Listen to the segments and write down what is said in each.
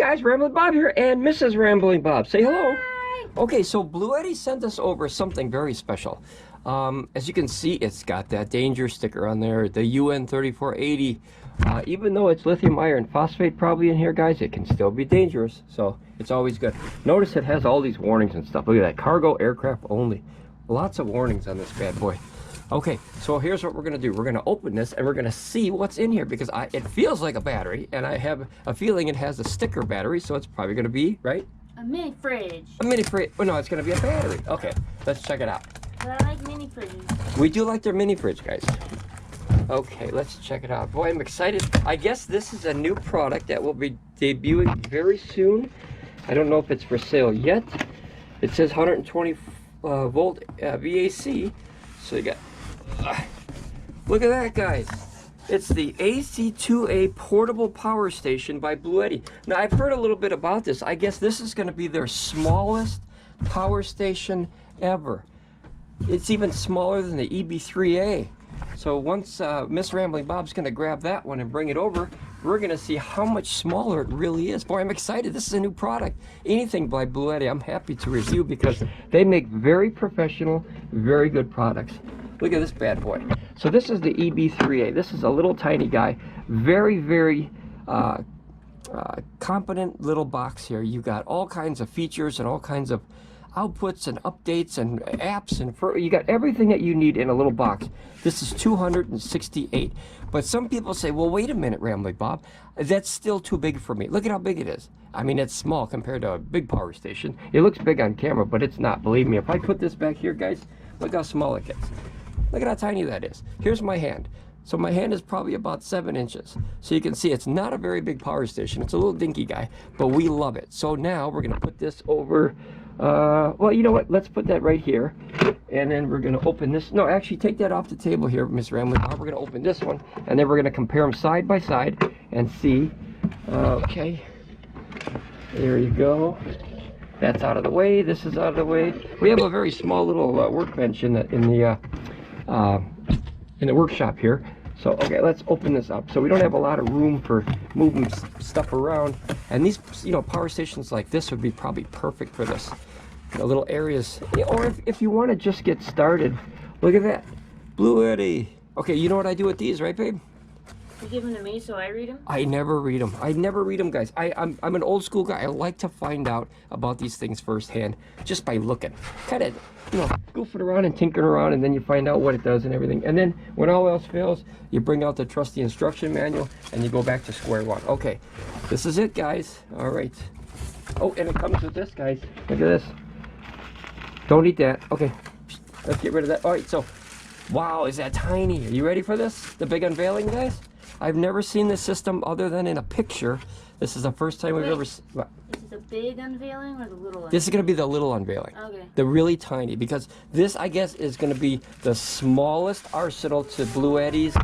guys, Ramblin Bob here and Mrs. Ramblin Bob. Say hello. Hi. Okay, so Bluetti sent us over something very special. As you can see, it's got that danger sticker on there, the UN3480. Even though it's lithium iron phosphate probably in here, guys, it can still be dangerous. So it's always good. Notice it has all these warnings and stuff. Look at that, cargo aircraft only. Lots of warnings on this bad boy. Okay, so here's what we're gonna do. We're gonna open this and we're gonna see what's in here because it feels like a battery and I have a feeling it has a sticker battery, so it's probably gonna be, right? A mini fridge. A mini fridge. Oh no, it's gonna be a battery. Okay, let's check it out. But I like mini fridges. We do like their mini fridge, guys. Okay, let's check it out. Boy, I'm excited. I guess this is a new product that will be debuting very soon. I don't know if it's for sale yet. It says 120 volt VAC. So you got, look at that, guys. It's the AC2A portable power station by Bluetti. Now, I've heard a little bit about this. I guess this is going to be their smallest power station ever. It's even smaller than the EB3A. So once Miss Ramblin Bob's going to grab that one and bring it over, we're going to see how much smaller it really is. Boy, I'm excited. This is a new product. Anything by Bluetti, I'm happy to review because they make very professional, very good products. Look at this bad boy. So this is the EB3A. This is a little tiny guy. Very, very competent little box here. You got all kinds of features and all kinds of outputs and updates and apps, and you got everything that you need in a little box. This is 268. But some people say, well, wait a minute, Ramblin Bob, that's still too big for me. Look at how big it is. I mean, it's small compared to a big power station. It looks big on camera, but it's not. Believe me, if I put this back here, guys, look how small it gets. Look at how tiny that is. Here's my hand. So my hand is probably about 7 inches. So you can see it's not a very big power station. It's a little dinky guy, but we love it. So now we're gonna put this over, well, you know what? Let's put that right here. And then we're gonna open this. No, actually take that off the table here, Miss Ramblin Bob. We're gonna open this one, and then we're gonna compare them side by side and see. Okay, there you go. That's out of the way. This is out of the way. We have a very small little workbench in the workshop here. So okay, let's open this up. So we don't have a lot of room for moving stuff around, and these, you know, power stations like this would be probably perfect for this. You know, little areas, or if you want to just get started. Look at that, Bluetti. Okay, you know what I do with these, right, babe? You give them to me so I read them? I never read them. I never read them, guys. I'm an old school guy. I like to find out about these things firsthand, just by looking. Kind of, you know, goofing around and tinkering around, and then you find out what it does and everything. And then when all else fails, you bring out the trusty instruction manual and you go back to square one. Okay, this is it, guys. All right. Oh, and it comes with this, guys. Look at this. Don't eat that. Okay, let's get rid of that. All right, so, wow, is that tiny? Are you ready for this? The big unveiling, guys? I've never seen this system other than in a picture. This is the first time we've ever seen. What? Is it the big unveiling or the little unveiling? This is going to be the little unveiling. Okay. The really tiny, because this, I guess, is going to be the smallest arsenal to Bluetti's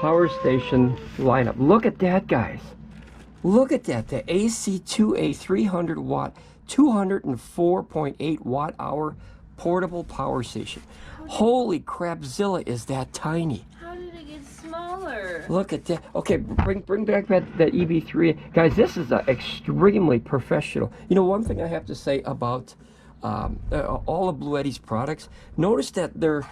power station lineup. Look at that, guys. Look at that. The AC2A 300 watt, 204.8 watt hour portable power station. Holy crapzilla, is that tiny. Smaller. Look at that. Okay, bring back that EB3. Guys, this is extremely professional. You know, one thing I have to say about all of Bluetti's products, notice that their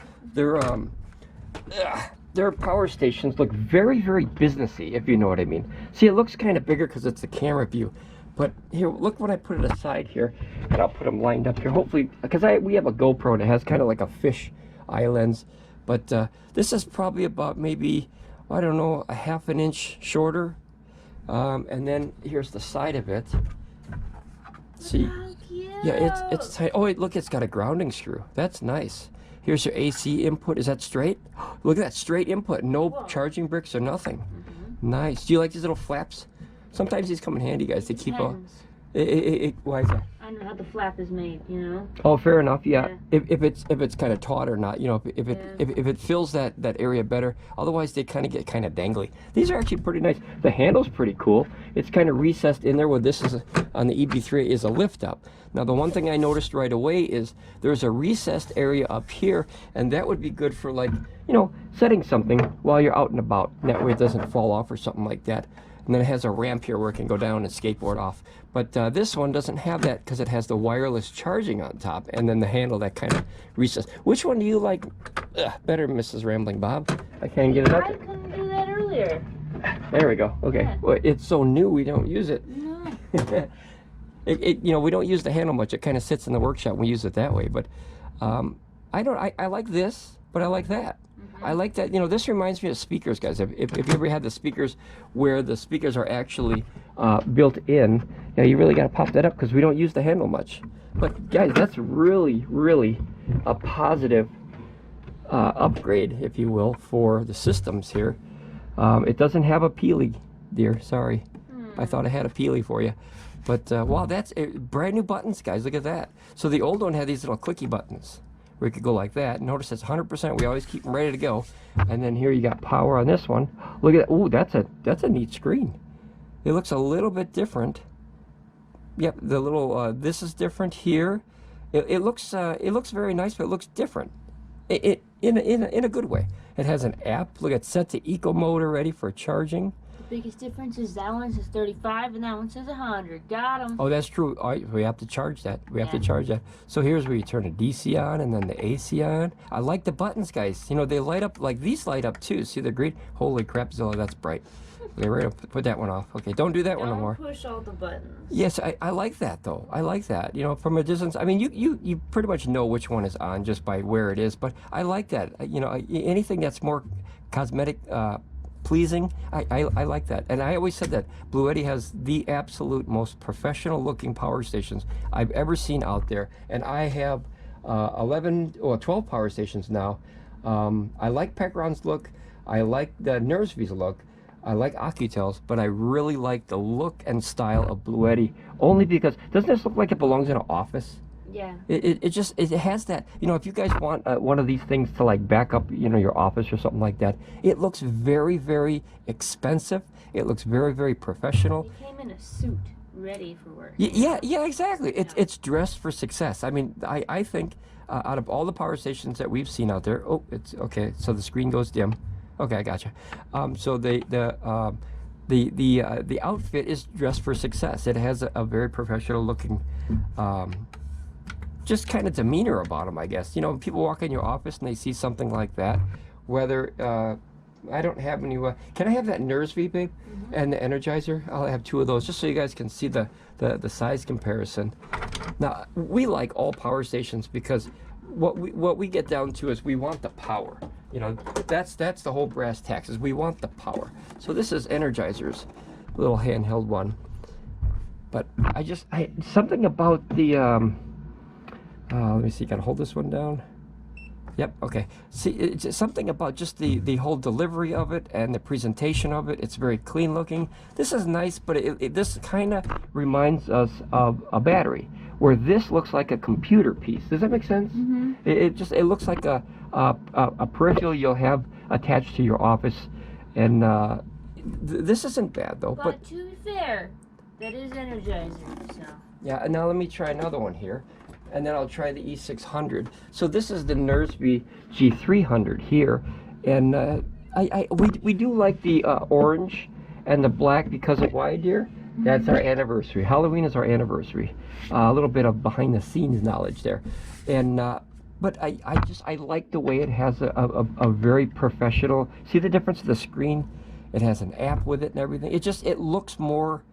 power stations look very, very businessy, if you know what I mean. See, it looks kind of bigger because it's a camera view. But here, look when I put it aside here, and I'll put them lined up here. Hopefully, because we have a GoPro and it has kind of like a fish eye lens. But this is probably about maybe, I don't know, a ½ an inch shorter. And then here's the side of it. See? How cute. Yeah, it's tight. Oh, wait, look, it's got a grounding screw. That's nice. Here's your AC input. Is that straight? Look at that, straight input. No charging bricks or nothing. Nice. Do you like these little flaps? Sometimes these come in handy, guys. They keep on. Why is that? I know how the flap is made, you know. Oh, fair enough. Yeah. If it's kind of taut or not, you know, if it fills that area better. Otherwise, they kind of get kind of dangly. These are actually pretty nice. The handle's pretty cool. It's kind of recessed in there. Where this is on the EB3 is a lift up. Now, the one thing I noticed right away is there's a recessed area up here, and that would be good for, like, you know, setting something while you're out and about. That way, it doesn't fall off or something like that. And then it has a ramp here where it can go down and skateboard off. But this one doesn't have that because it has the wireless charging on top and then the handle that kind of recesses. Which one do you like better, Mrs. Ramblin Bob? I can't get it up. I couldn't do that earlier. There we go. Okay. Yeah. Well, it's so new we don't use it. No. You know, we don't use the handle much. It kind of sits in the workshop. We use it that way. But I like this, but I like that. I like that. You know, this reminds me of speakers, guys. If you ever had the speakers where the speakers are actually built in, you know, you really got to pop that up because we don't use the handle much. But guys, that's really, really a positive upgrade, if you will, for the systems here. It doesn't have a peely, dear. Sorry. I thought I had a peely for you. But wow, that's brand new buttons, guys. Look at that. So the old one had these little clicky buttons where you could go like that. Notice it's 100%. We always keep them ready to go. And then here you got power on this one. Look at that. Ooh, that's a neat screen. It looks a little bit different. Yep, the little this is different here. It looks very nice, but it looks different. In a good way. It has an app. Look, it's set to eco mode already for charging. Biggest difference is that one says 35 and that one says 100. Got 'em. Oh, that's true. All right, we have to charge that. We have to charge that. So here's where you turn the DC on and then the AC on. I like the buttons, guys. You know, they light up, like these light up too. See, they're green. Holy crap, Zilla, that's bright. Okay, we're gonna put that one off. Okay, don't do that one no more. Don't push all the buttons. Yes, I like that though. I like that. You know, from a distance. I mean, you pretty much know which one is on just by where it is. But I like that. You know, anything that's more cosmetic. Pleasing, I like that. And I always said that Bluetti has the absolute most professional looking power stations I've ever seen out there. And I have 12 power stations now. I like Pecron's look. I like the NERSV's look. I like Oukutel's, but I really like the look and style of Bluetti only because, doesn't this look like it belongs in an office? Yeah. It has that, you know, if you guys want one of these things to like back up, you know, your office or something like that, it looks very, very expensive. It looks very, very professional. He came in a suit, ready for work. Yeah, exactly. It's dressed for success. I mean, I think out of all the power stations that we've seen out there, oh, it's okay. So the screen goes dim. Okay, I gotcha. So the outfit is dressed for success. It has a very professional looking just kind of demeanor about them, I guess. You know, people walk in your office and they see something like that, whether I don't have any can I have that NERSV, babe? And the Energizer? I'll have 2 of those just so you guys can see the size comparison. Now, we like all power stations because what we get down to is we want the power. You know, that's the whole brass tacks, is we want the power. So this is Energizer's little handheld one. But something about the let me see, gotta hold this one down. Yep, okay. See, it's something about just the whole delivery of it and the presentation of it. It's very clean looking. This is nice, but this kind of reminds us of a battery, where this looks like a computer piece. Does that make sense? Mm-hmm. It looks like a peripheral you'll have attached to your office, and this isn't bad though. But to be fair, that is Energizer, so. Yeah, and now let me try another one here. And then I'll try the E600. So this is the NERSV G300 here, and we do like the orange and the black because of why, dear? That's our anniversary. Halloween is our anniversary. A little bit of behind the scenes knowledge there, and but I like the way it has a very professional. See the difference in the screen? It has an app with it and everything. It looks more.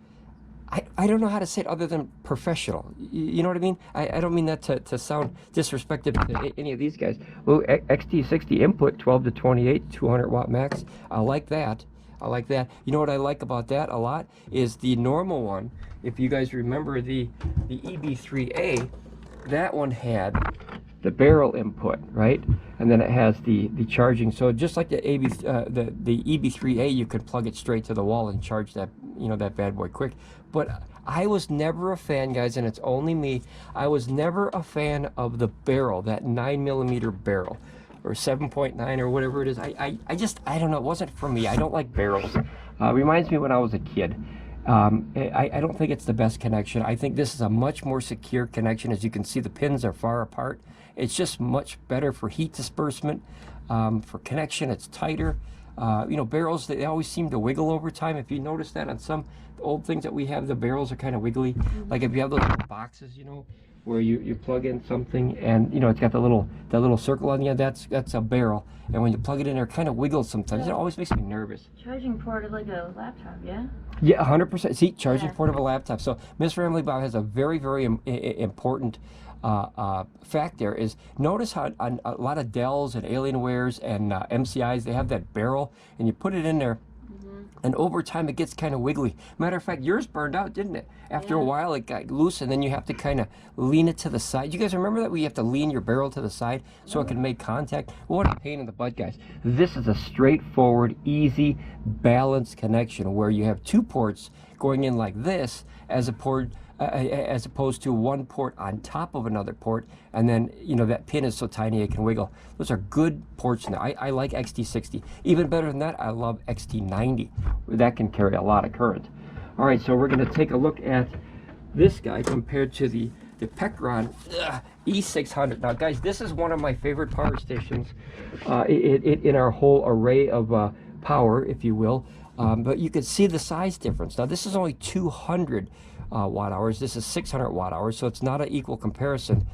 I don't know how to say it other than professional. You know what I mean? I don't mean that to sound disrespectful to any of these guys. Oh, XT60 input, 12 to 28, 200 watt max. I like that. I like that. You know what I like about that a lot is the normal one. If you guys remember the EB3A, that one had the barrel input, right? And then it has the charging. So just like the EB3A, you could plug it straight to the wall and charge that, you know, that bad boy quick. But I was never a fan, guys, and it's only me. I was never a fan of the barrel, that 9mm barrel, or 7.9 or whatever it is. I don't know. It wasn't for me. I don't like barrels. Reminds me when I was a kid. I don't think it's the best connection. I think this is a much more secure connection. As you can see, the pins are far apart. It's just much better for heat disbursement, for connection. It's tighter. You know, barrels, they always seem to wiggle over time. If you notice that on some old things that we have, the barrels are kind of wiggly. Like if you have those little boxes, you know, where you plug in something and, you know, it's got the little circle on the end, that's a barrel. And when you plug it in there, it kind of wiggles sometimes. It always makes me nervous. Charging port of like a laptop, yeah? Yeah, 100%. See, charging port of a laptop. So Miss Ramblin Bob has a very, very important fact there is, notice how on a lot of Dells and Alienwares and MCIs, they have that barrel, and you put it in there, and over time it gets kind of wiggly. Matter of fact, yours burned out, didn't it? After a while it got loose, and then you have to kind of lean it to the side. You guys remember that? We have to lean your barrel to the side so it can make contact? What a pain in the butt, guys. This is a straightforward, easy, balanced connection where you have two ports going in like this as opposed to one port on top of another port, and then, you know, that pin is so tiny it can wiggle. Those are good ports now. I like XT60. Even better than that, I love XT90. That can carry a lot of current. All right, so we're going to take a look at this guy compared to the Pecron E600. Now, guys, this is one of my favorite power stations in our whole array of power, if you will. But you can see the size difference. Now, this is only 200 watt hours. This is 600 watt hours, so it's not an equal comparison.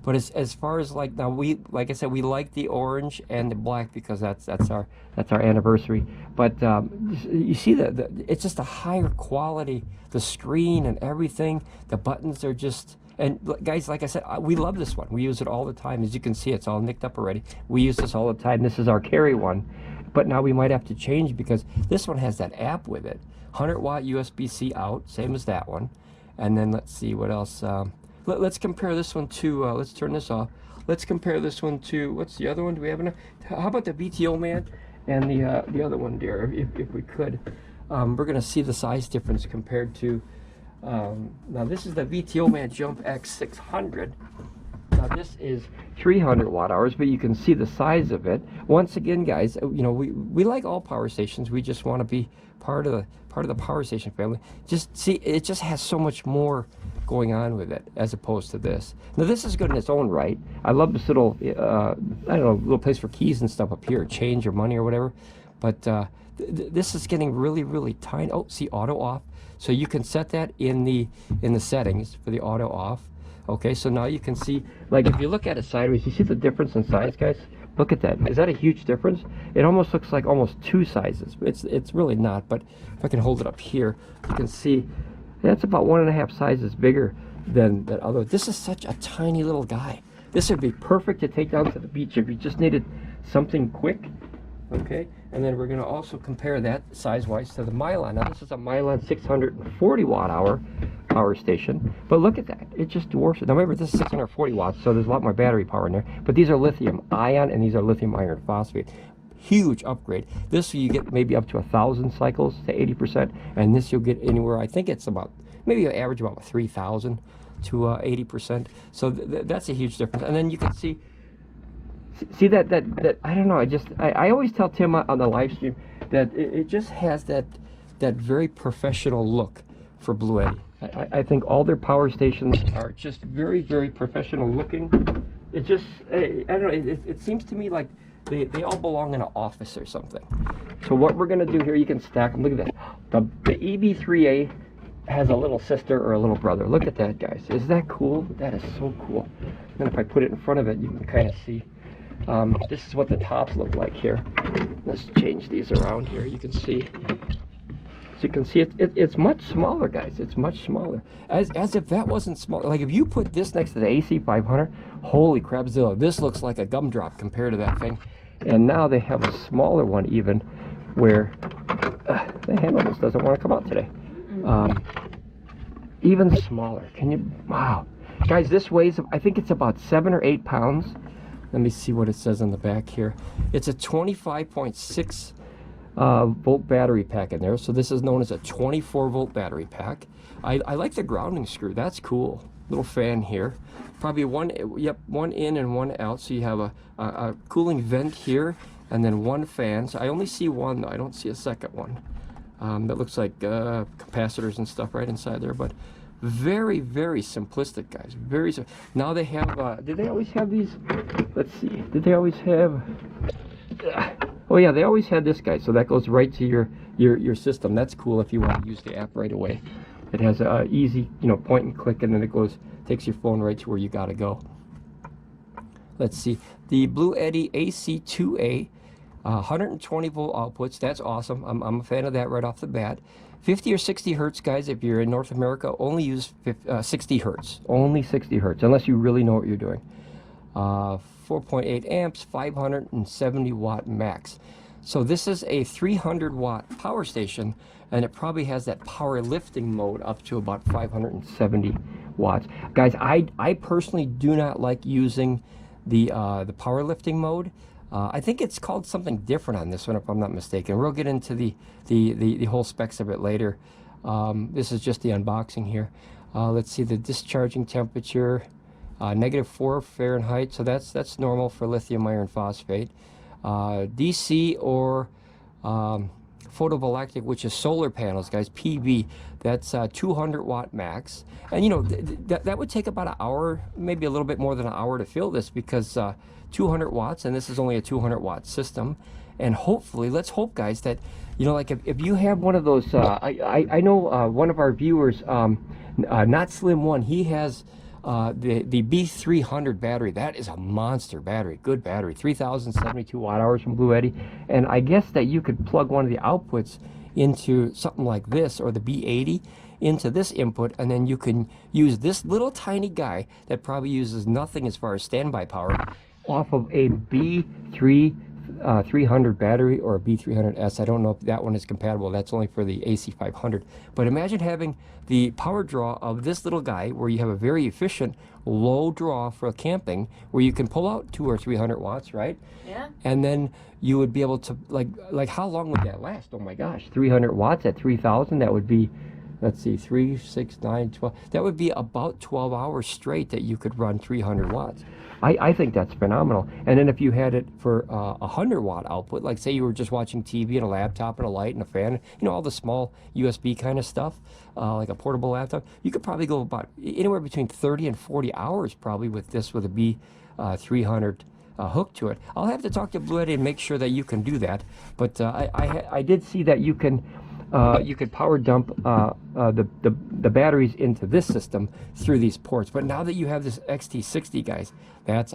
But as far as like, now, like I said, we like the orange and the black because that's our anniversary. But you see it's just a higher quality. The screen and everything, the buttons are just. And guys, like I said, we love this one. We use it all the time. As you can see, it's all nicked up already. We use this all the time. This is our carry one. But now we might have to change because this one has that app with it. 100 watt USB-C out, same as that one. And then let's see what else. Let's compare this one to, let's turn this off. Let's compare this one to, what's the other one? Do we have enough? How about the VTOMAN and the other one, dear, if we could. We're going to see the size difference compared to, now this is the VTOMAN Jump X600. Now this is 300 watt hours, but you can see the size of it. Once again, guys, you know, we like all power stations. We just want to be part of the power station family. Just see, it just has so much more going on with it as opposed to this. Now this is good in its own right. I love this little, I don't know, little place for keys and stuff up here, change or money or whatever. But this is getting really, really tiny. Oh, see, auto off. So you can set that in the settings for the auto off. Okay, so now you can see, like if you look at it sideways, you see the difference in size, guys? Look at that. Is that a huge difference? It almost looks like almost two sizes. It's really not, but if I can hold it up here, you can see that's about 1.5 sizes bigger than that other. This is such a tiny little guy. This would be perfect to take down to the beach if you just needed something quick. Okay, and then we're going to also compare that size-wise to the Milan. Now this is a Milan 640 watt hour power station, but look at that, it just dwarfs it. Now remember, this is 640 watts, so there's a lot more battery power in there, but these are lithium ion and these are lithium iron phosphate. Huge upgrade. This you get maybe up to 1,000 cycles to 80%, and this you'll get anywhere, I think it's about, maybe an average about 3,000 to 80%. So that's a huge difference. And then you can see that I don't know, I always tell Tim on the live stream that it just has that very professional look for Bluetti. I think all their power stations are just very, very professional looking. It just, I don't know, it seems to me like they all belong in an office or something. So what we're going to do here, you can stack them. Look at that. The EB3A has a little sister or a little brother. Look at that, guys. Is that cool? That is so cool. And if I put it in front of it, you can kind of see. This is what the tops look like here. Let's change these around here. You can see. So you can see it's much smaller, guys. It's much smaller. As if that wasn't small. Like if you put this next to the AC500, holy crapzilla, this looks like a gumdrop compared to that thing. And now they have a smaller one even, where the handle just doesn't want to come out today. Even smaller. Can you? Wow, guys, this weighs, I think it's about 7 or 8 pounds. Let me see what it says on the back here. It's a 25.6 volt battery pack in there. So this is known as a 24 volt battery pack. I like the grounding screw. That's cool. Little fan here. Probably one in and one out. So you have a cooling vent here and then one fan. So I only see one though. I don't see a second one. That looks like capacitors and stuff right inside there. But very, very simplistic, guys. Very now they have did they always have these? Let's see, did they always have Oh yeah, they always had this guy, so that goes right to your system. That's cool if you want to use the app right away. It has a easy, you know, point and click, and then it takes your phone right to where you gotta go. Let's see, the Bluetti AC2A, 120 volt outputs. That's awesome. I'm a fan of that right off the bat. 50 or 60 hertz, guys. If you're in North America, only use 60 hertz. Only 60 hertz, unless you really know what you're doing. 4.8 amps, 570 watt max. So this is a 300 watt power station, and it probably has that power lifting mode up to about 570 watts. Guys, I personally do not like using the power lifting mode. I think it's called something different on this one, if I'm not mistaken. We'll get into the whole specs of it later. This is just the unboxing here. Let's see the discharging temperature, -4 Fahrenheit, so that's normal for lithium iron phosphate. DC or photovoltaic, which is solar panels, guys, PV, that's 200 watt max. And you know, that would take about an hour, maybe a little bit more than an hour to fill this, because 200 watts, and this is only a 200 watt system. And hopefully, let's hope, guys, that, you know, like if you have one of those, I know one of our viewers, Not Slim One, he has the B300 battery. That is a monster battery, good battery, 3072 watt hours from Bluetti. And I guess that you could plug one of the outputs into something like this, or the B80 into this input, and then you can use this little tiny guy that probably uses nothing as far as standby power off of a B300 battery, or a B300S. I don't know if that one is compatible. That's only for the AC500. But imagine having the power draw of this little guy, where you have a very efficient low draw for camping, where you can pull out 200 or 300 watts, right? Yeah. And then you would be able to, like how long would that last? Oh my gosh, 300 watts at 3000, that would be, let's see, 3, 6, 9, 12. That would be about 12 hours straight that you could run 300 watts. I think that's phenomenal. And then if you had it for 100 watt output, like say you were just watching TV and a laptop and a light and a fan, you know, all the small USB kind of stuff, like a portable laptop, you could probably go about anywhere between 30 and 40 hours probably with this, with a B300 hook to it. I'll have to talk to Bluetti and make sure that you can do that. But I did see that you can power dump the batteries into this system through these ports. But now that you have this XT60, guys,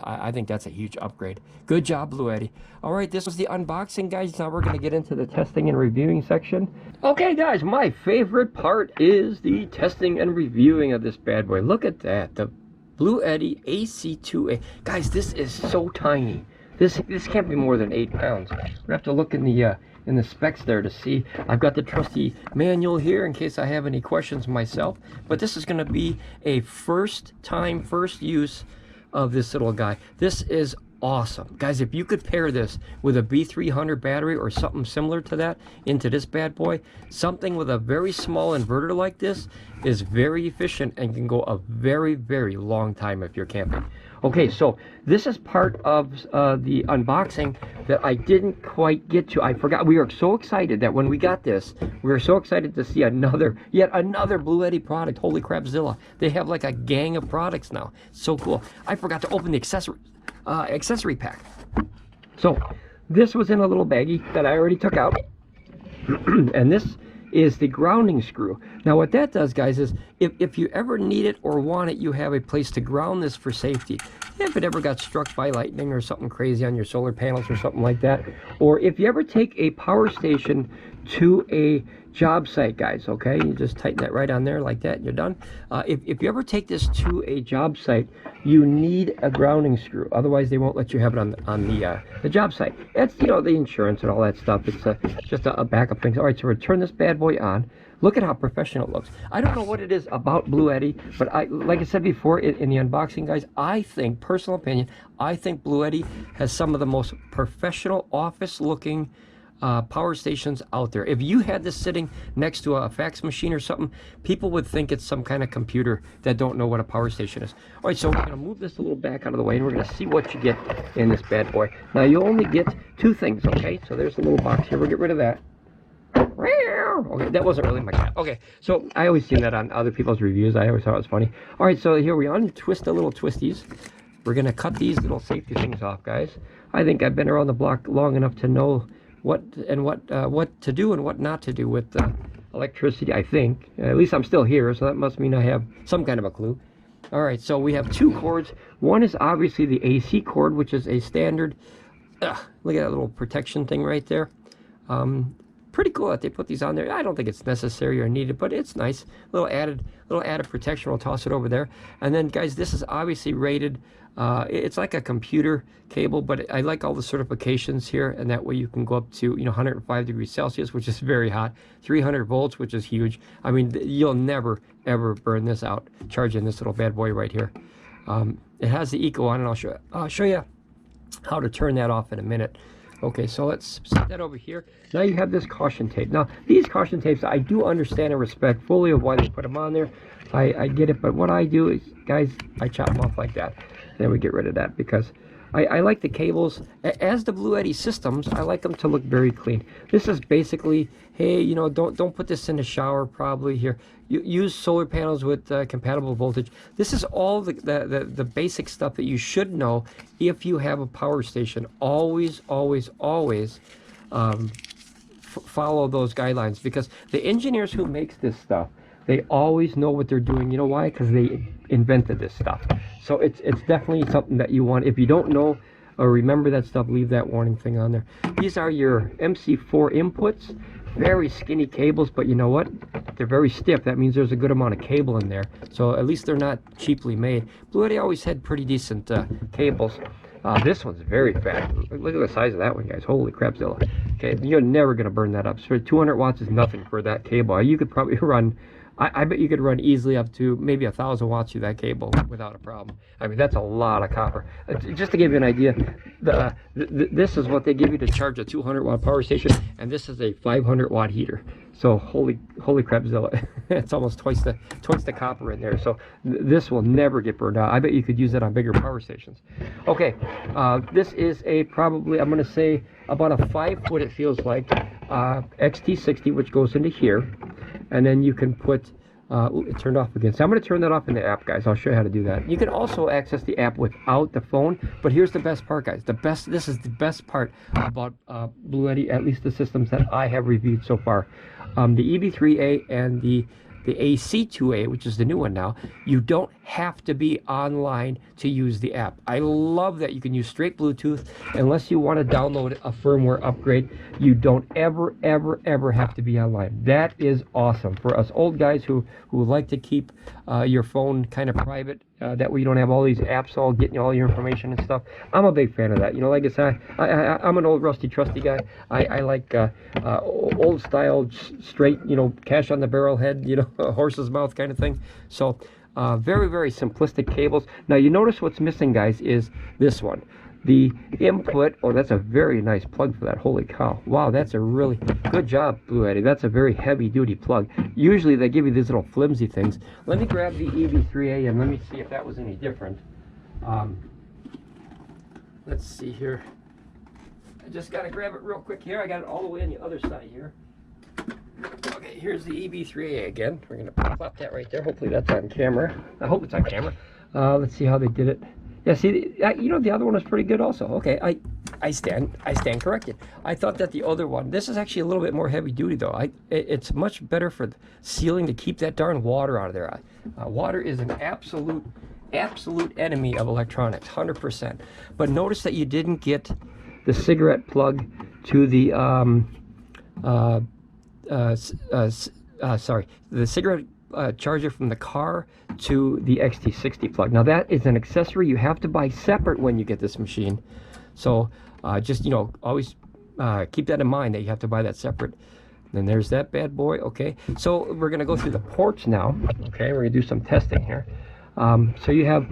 I think that's a huge upgrade. Good job, Bluetti. All right, this was the unboxing, guys. Now we're going to get into the testing and reviewing section. Okay, guys, my favorite part is the testing and reviewing of this bad boy. Look at that, the Bluetti AC2A. Guys, this is so tiny. This can't be more than 8 pounds. We have to look in the specs there to see. I've got the trusty manual here in case I have any questions myself. But this is going to be a first use of this little guy. This is awesome, guys. If you could pair this with a B300 battery or something similar to that into this bad boy, something with a very small inverter like this is very efficient and can go a very, very long time if you're camping. Okay, so this is part of the unboxing that I didn't quite get to. I forgot. We were so excited that when we got this, we were so excited to see yet another Bluetti product. Holy crapzilla. They have like a gang of products now. So cool. I forgot to open the accessory pack. So this was in a little baggie that I already took out. And this is the grounding screw. Now what that does, guys, is if you ever need it or want it, you have a place to ground this for safety. If it ever got struck by lightning or something crazy on your solar panels or something like that, or if you ever take a power station to a job site, guys, okay, you just tighten that right on there like that and you're done. If you ever take this to a job site, you need a grounding screw, otherwise they won't let you have it on the job site. That's, you know, the insurance and all that stuff. It's just a backup thing. All right, so we'll turn this bad boy on. Look at how professional it looks. I don't know what it is about Bluetti, but like I said before in the unboxing, guys, I think, personal opinion, I think Bluetti has some of the most professional office-looking power stations out there. If you had this sitting next to a fax machine or something, people would think it's some kind of computer that don't know what a power station is. All right, so we're going to move this a little back out of the way, and we're going to see what you get in this bad boy. Now, you only get 2 things, okay? So there's a little box here. We'll get rid of that. Okay, that wasn't really my cat. Okay, so I always seen that on other people's reviews. I always thought it was funny. All right, so here we untwist the little twisties. We're going to cut these little safety things off, guys. I think I've been around the block long enough to know what to do and what not to do with electricity, I think. At least I'm still here, so that must mean I have some kind of a clue. All right, so we have 2 cords. One is obviously the AC cord, which is a standard. Look at that little protection thing right there. Pretty cool that they put these on there. I don't think it's necessary or needed, but it's nice. Little added protection. We'll toss it over there. And then, guys, this is obviously rated. It's like a computer cable, but I like all the certifications here, and that way you can go up to 105 degrees Celsius, which is very hot. 300 volts, which is huge. I mean, you'll never ever burn this out charging this little bad boy right here. It has the eco on, and I'll show you how to turn that off in a minute. Okay, so let's set that over here. Now you have this caution tape. Now, these caution tapes, I do understand and respect fully of why they put them on there. I get it, but what I do is, guys, I chop them off like that. Then we get rid of that because I like the cables. As the Bluetti systems, I like them to look very clean. This is basically, hey, don't put this in the shower probably here. You use solar panels with compatible voltage. This is all the basic stuff that you should know if you have a power station. Always, always, always follow those guidelines, because the engineers who makes this stuff, they always know what they're doing. You know why? Because they invented this stuff. So it's definitely something that you want. If you don't know or remember that stuff, leave that warning thing on there. These are your MC4 inputs. Very skinny cables, but you know what? They're very stiff. That means there's a good amount of cable in there. So at least they're not cheaply made. Bluetti always had pretty decent cables. This one's very fat. Look at the size of that one, guys. Holy crapzilla. Okay, you're never going to burn that up. So 200 watts is nothing for that cable. You could probably run, I bet you could run easily up to maybe 1,000 watts through that cable without a problem. I mean, that's a lot of copper. Just to give you an idea, this is what they give you to charge a 200 watt power station, and this is a 500 watt heater. So holy crapzilla, it's almost twice the copper in there. So this will never get burned out. I bet you could use that on bigger power stations. Okay, this is a probably, I'm going to say about a 5 foot, it feels like, XT60, which goes into here, and then you can put it turned off again. So I'm going to turn that off in the app, guys. I'll show you how to do that. You can also access the app without the phone, but here's the best part, guys. This is the best part about Bluetti, at least the systems that I have reviewed so far. The EB3A and the AC2A, which is the new one now, you don't have to be online to use the app. I love that you can use straight Bluetooth unless you want to download a firmware upgrade. You don't ever have to be online. That is awesome for us old guys who like to keep your phone kind of private. That way you don't have all these apps all getting all your information and stuff. I'm a big fan of that. Like I said, I'm an old rusty trusty guy. I like old style, straight, cash on the barrel head, a horse's mouth kind of thing. So very simplistic cables. Now you notice what's missing, guys, is this one. The input. Oh, that's a very nice plug for that. Holy cow. Wow, that's a really good job, Bluetti. That's a very heavy duty plug. Usually they give you these little flimsy things. Let me grab the EB3A and let me see if that was any different. Let's see here. I just got to grab it real quick here. I got it all the way on the other side here. Okay, here's the EB3A again. We're going to plop that right there. Hopefully that's on camera. I hope it's on camera. Let's see how they did it. Yeah, see, the other one was pretty good also. Okay, I stand corrected. I thought that the other one, this is actually a little bit more heavy duty though. It's much better for sealing to keep that darn water out of there. Water is an absolute enemy of electronics, 100%. But notice that you didn't get the cigarette plug to the the cigarette charger from the car to the XT60 plug. Now that is an accessory you have to buy separate when you get this machine. So just always keep that in mind that you have to buy that separate. Then there's that bad boy. Okay, so we're gonna go through the ports now. Okay, we're gonna do some testing here. So you have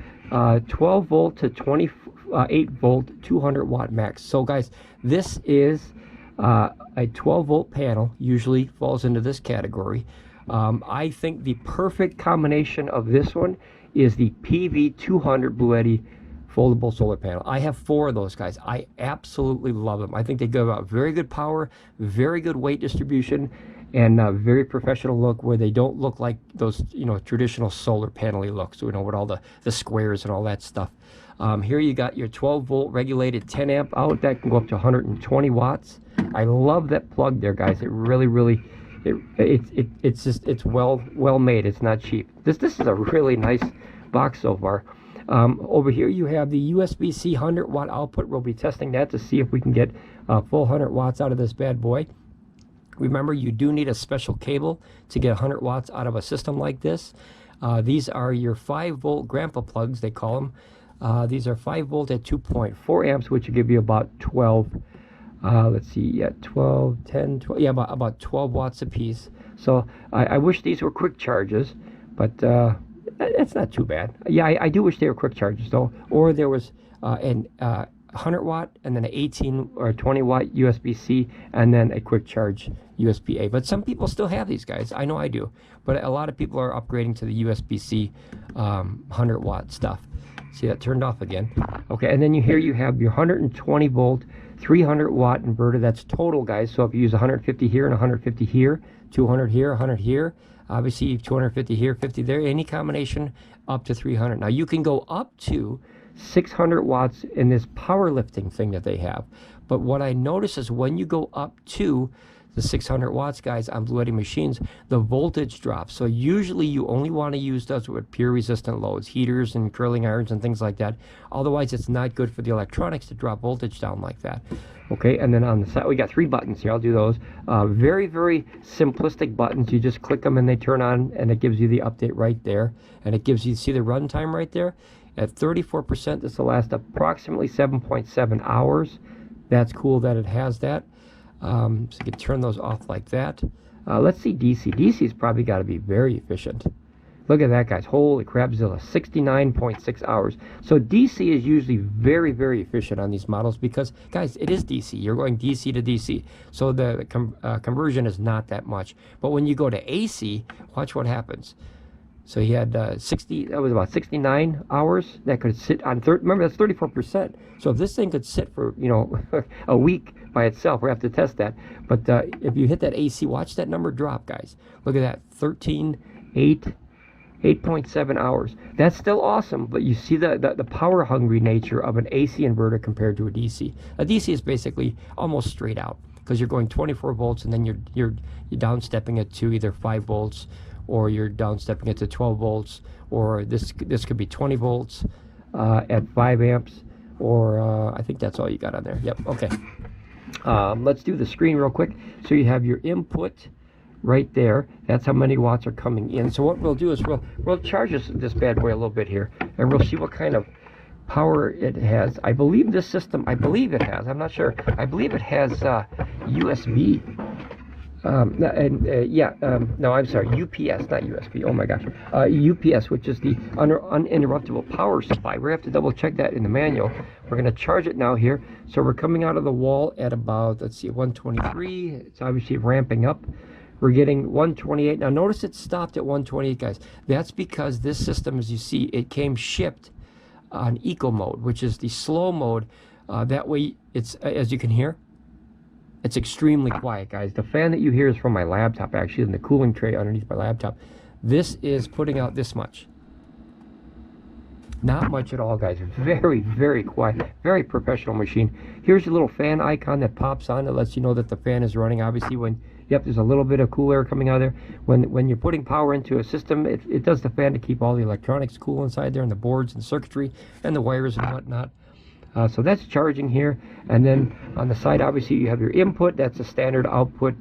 12 volt to 28 volt 200 watt max. So guys, this is a 12 volt panel, usually falls into this category. I think the perfect combination of this one is the PV200 Bluetti foldable solar panel. I have 4 of those, guys. I absolutely love them. I think they give out very good power, very good weight distribution, and a very professional look where they don't look like those traditional solar panel-y looks, with all the squares and all that stuff. Here you got your 12 volt regulated 10 amp out. That can go up to 120 watts. I love that plug there, guys. It really, it's well made. It's not cheap. This is a really nice box so far. Over here you have the USB-C 100 watt output. We'll be testing that to see if we can get full 100 watts out of this bad boy. Remember, you do need a special cable to get 100 watts out of a system like this. These are your 5 volt grandpa plugs, they call them. These are 5 volt at 2.4 amps, which will give you about 12, let's see, yeah, 12, 10, 12, yeah, about 12 watts a piece. So I wish these were quick charges, but it's not too bad. Yeah, I do wish they were quick charges though, or there was an 100 watt and then an 18 or 20 watt USB-C and then a quick charge USB-A. But some people still have these, guys. I know I do, but a lot of people are upgrading to the USB-C 100 watt stuff. See, that turned off again. Okay, and then here you have your 120 volt 300 watt inverter. That's total, guys. So if you use 150 here and 150 here, 200 here, 100 here, obviously 250 here, 50 there, any combination up to 300. Now you can go up to 600 watts in this powerlifting thing that they have. But what I notice is when you go up to the 600 watts, guys, on Bluetti machines, the voltage drops. So usually you only want to use those with pure resistant loads, heaters and curling irons and things like that. Otherwise, it's not good for the electronics to drop voltage down like that. Okay, and then on the side, we got 3 buttons here. I'll do those. Very simplistic buttons. You just click them and they turn on, and it gives you the update right there. And it gives you, see the runtime right there? At 34%, this will last approximately 7.7 hours. That's cool that it has that. So you can turn those off like that. Let's see DC. DC's probably got to be very efficient. Look at that, guys. Holy crapzilla, 69.6 hours. So DC is usually very efficient on these models because, guys, it is DC. You're going DC to DC. So the conversion is not that much. But when you go to AC, watch what happens. So he had that was about 69 hours that could sit on, remember that's 34%. So if this thing could sit for, you know, a week by itself, we have to test that. But if you hit that AC, watch that number drop, guys. Look at that, 8.7 hours. That's still awesome, but you see the power hungry nature of an AC inverter compared to a DC. A DC is basically almost straight out because you're going 24 volts and then you're down stepping it to either 5 volts or you're down stepping it to 12 volts, or this could be 20 volts at 5 amps, or I think that's all you got on there. Yep, okay. Let's do the screen real quick. So you have your input right there. That's how many watts are coming in. So what we'll do is we'll charge this bad boy a little bit here, and we'll see what kind of power it has. I believe this system, I'm not sure, I believe it has USB. No, I'm sorry, UPS, not USB. Oh my gosh, UPS, which is the uninterruptible power supply. We have to double check that in the manual. We're going to charge it now here. So we're coming out of the wall at about, let's see, 123. It's obviously ramping up. We're getting 128. Now notice it stopped at 128, guys. That's because this system, as you see, it came shipped on eco mode, which is the slow mode. That way, it's, as you can hear, it's extremely quiet, guys. The fan that you hear is from my laptop, actually, in the cooling tray underneath my laptop. This is putting out this much. Not much at all, guys. Very quiet. Very professional machine. Here's your little fan icon that pops on. That lets you know that the fan is running. Obviously, when, yep, there's a little bit of cool air coming out of there. When you're putting power into a system, it does the fan to keep all the electronics cool inside there, and the boards and circuitry and the wires and whatnot. So that's charging here, and then on the side, obviously, you have your input. That's a standard output.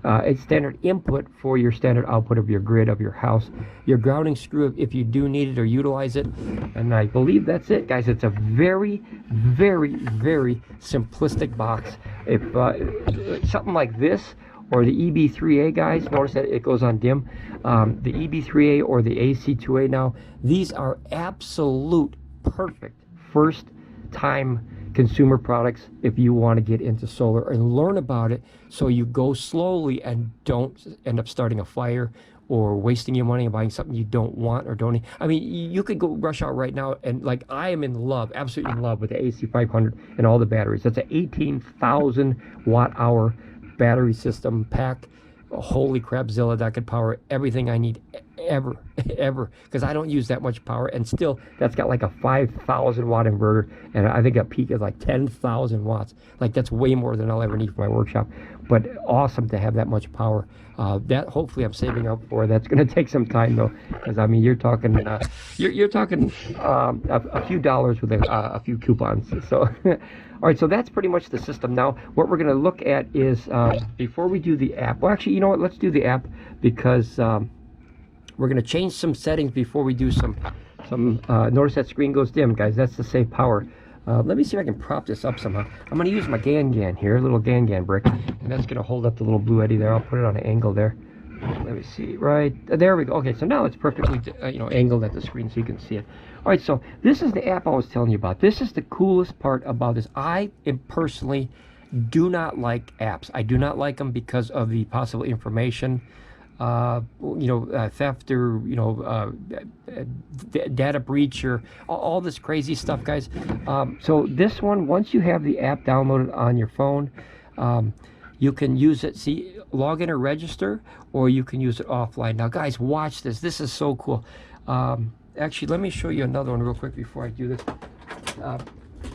It's standard input for your standard output of your grid of your house. Your grounding screw, if you do need it or utilize it, and I believe that's it, guys. It's a very simplistic box. If something like this or the EB3A, guys, notice that it goes on dim. The EB3A or the AC2A now, these are absolute perfect first time consumer products if you want to get into solar and learn about it, so you go slowly and don't end up starting a fire or wasting your money and buying something you don't want or don't need. I mean, you could go rush out right now, and like, I am in love, absolutely in love with the AC500 and all the batteries. That's an 18,000 watt hour battery system pack. Holy crapzilla, that could power everything I need ever, ever, because I don't use that much power, and still that's got like a 5,000 watt inverter, and I think a peak is like 10,000 watts. Like that's way more than I'll ever need for my workshop, but awesome to have that much power. That hopefully I'm saving up for. That's going to take some time though, because I mean you're talking you're talking a few dollars with a few coupons. So all right, so that's pretty much the system. Now what we're going to look at is before we do the app, well actually you know what, let's do the app, because we're going to change some settings before we do some notice that screen goes dim, guys. That's to save power. Let me see if I can prop this up somehow. I'm going to use my Gan here, a little Gan brick, and that's going to hold up the little Bluetti there. I'll put it on an angle there. Let me see, right there we go. Okay, so now it's perfectly angled at the screen so you can see it. All right, so this is the app I was telling you about. This is the coolest part about this. I personally do not like apps. I do not like them because of the possible information, theft, or data breach, or all this crazy stuff, guys. So this one, once you have the app downloaded on your phone, you can use it, log in or register, or you can use it offline. Now guys, watch this. This is so cool. Actually, let me show you another one real quick before I do this.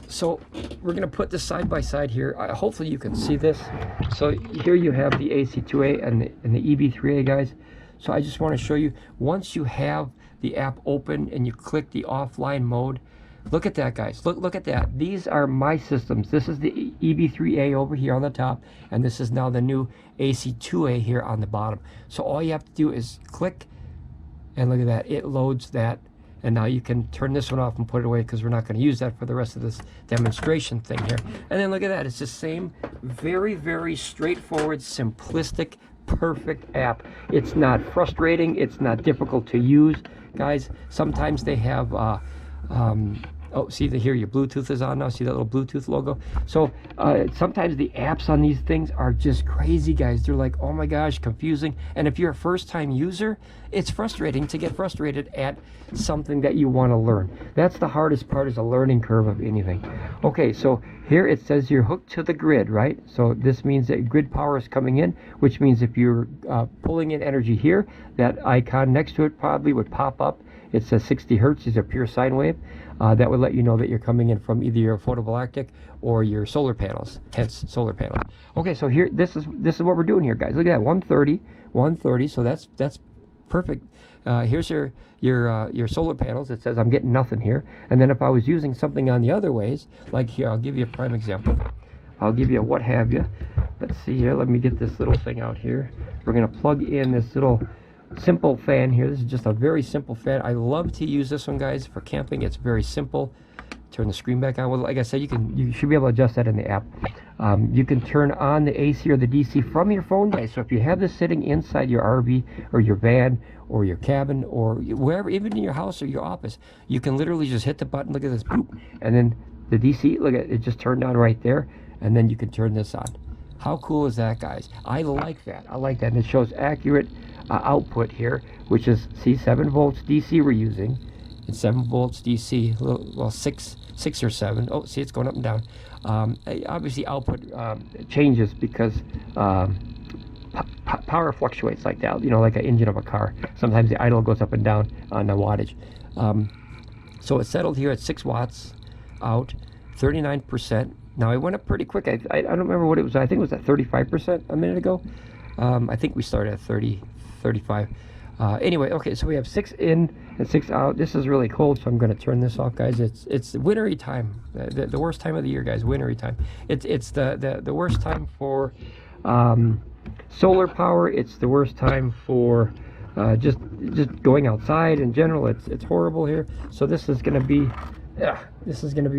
So we're going to put this side by side here. Hopefully you can see this. So here you have the AC2A and the EB3A, guys. So I just want to show you, once you have the app open and you click the offline mode, look at that, guys. Look at that. These are my systems. This is the EB3A over here on the top, and this is now the new AC2A here on the bottom. So all you have to do is click, and look at that. It loads that. And now you can turn this one off and put it away, because we're not going to use that for the rest of this demonstration thing here. And then look at that. It's the same very, very straightforward, simplistic, perfect app. It's not frustrating. It's not difficult to use, guys. Sometimes they have oh, see here your Bluetooth is on now. See that little Bluetooth logo? So sometimes the apps on these things are just crazy, guys. They're like, oh my gosh, confusing. And if you're a first-time user, it's frustrating to get frustrated at something that you want to learn. That's the hardest part, is a learning curve of anything. Okay, so here it says you're hooked to the grid, right? So this means that grid power is coming in, which means if you're pulling in energy here, that icon next to it probably would pop up. It says 60 hertz is a pure sine wave. That would let you know that you're coming in from either your photovoltaic or your solar panels, hence solar panels. Okay, so here, this is what we're doing here, guys. Look at that, 130. So that's perfect. Here's your solar panels. It says I'm getting nothing here. And then if I was using something on the other ways, like here, I'll give you a prime example. I'll give you a what have you. Let's see here. Let me get this little thing out here. We're gonna plug in this little simple fan here. This is just a very simple fan. I love to use this one, guys, for camping. It's very simple. Turn the screen back on. Well, like I said, you should be able to adjust that in the app. You can turn on the AC or the DC from your phone, guys. So if you have this sitting inside your RV or your van or your cabin or wherever, even in your house or your office, you can literally just hit the button. Look at this, boop, and then the DC, look at it, just turned on right there, and then you can turn this on. How cool is that, guys? I like that. I like that, and it shows accurate output here, which is, see, 7 volts DC we're using. It's 7 volts DC, well, 6 or 7. Oh, see, it's going up and down. Obviously output changes because power fluctuates like that, like an engine of a car. Sometimes the idle goes up and down on the wattage. So it's settled here at 6 watts out, 39%. Now it went up pretty quick. I don't remember what it was. I think it was at 35% a minute ago. I think we started at 35. Anyway, okay, so we have 6 in and 6 out. This is really cold, so I'm going to turn this off, guys. It's wintry time, the worst time of the year, guys. Wintry time. It's the worst time for solar power. It's the worst time for just going outside in general. It's horrible here. So this is going to be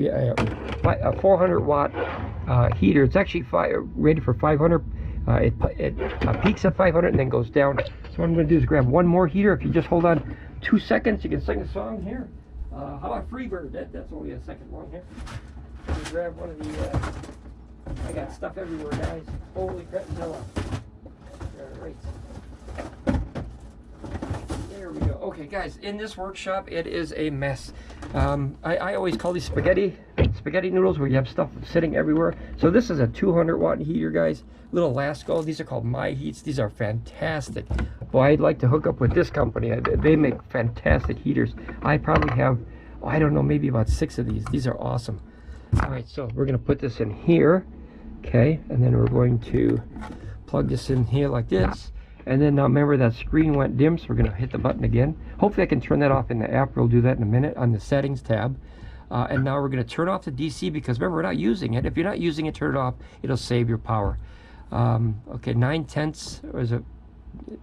a 400 watt heater. It's actually rated for 500. It peaks at 500 and then goes down. So what I'm going to do is grab one more heater. If you just hold on 2 seconds, you can sing a song here. How about Freebird? That's only a second long here. Let me grab one of the. I got stuff everywhere, guys. Holy crap! Right. There we go. Okay, guys, in this workshop, it is a mess. I always call these spaghetti noodles, where you have stuff sitting everywhere. So this is a 200 watt heater, guys. Little Lasco. These are called My Heats. These are fantastic. Boy, I'd like to hook up with this company. They make fantastic heaters. I probably have, I don't know, maybe about 6 of these. These are awesome. All right, so we're going to put this in here. Okay, and then we're going to plug this in here like this. And then now remember that screen went dim, so we're going to hit the button again. Hopefully I can turn that off in the app. We'll do that in a minute on the settings tab. And now we're going to turn off the DC, because remember, we're not using it. If you're not using it, turn it off. It'll save your power. Okay, 9/10, or is it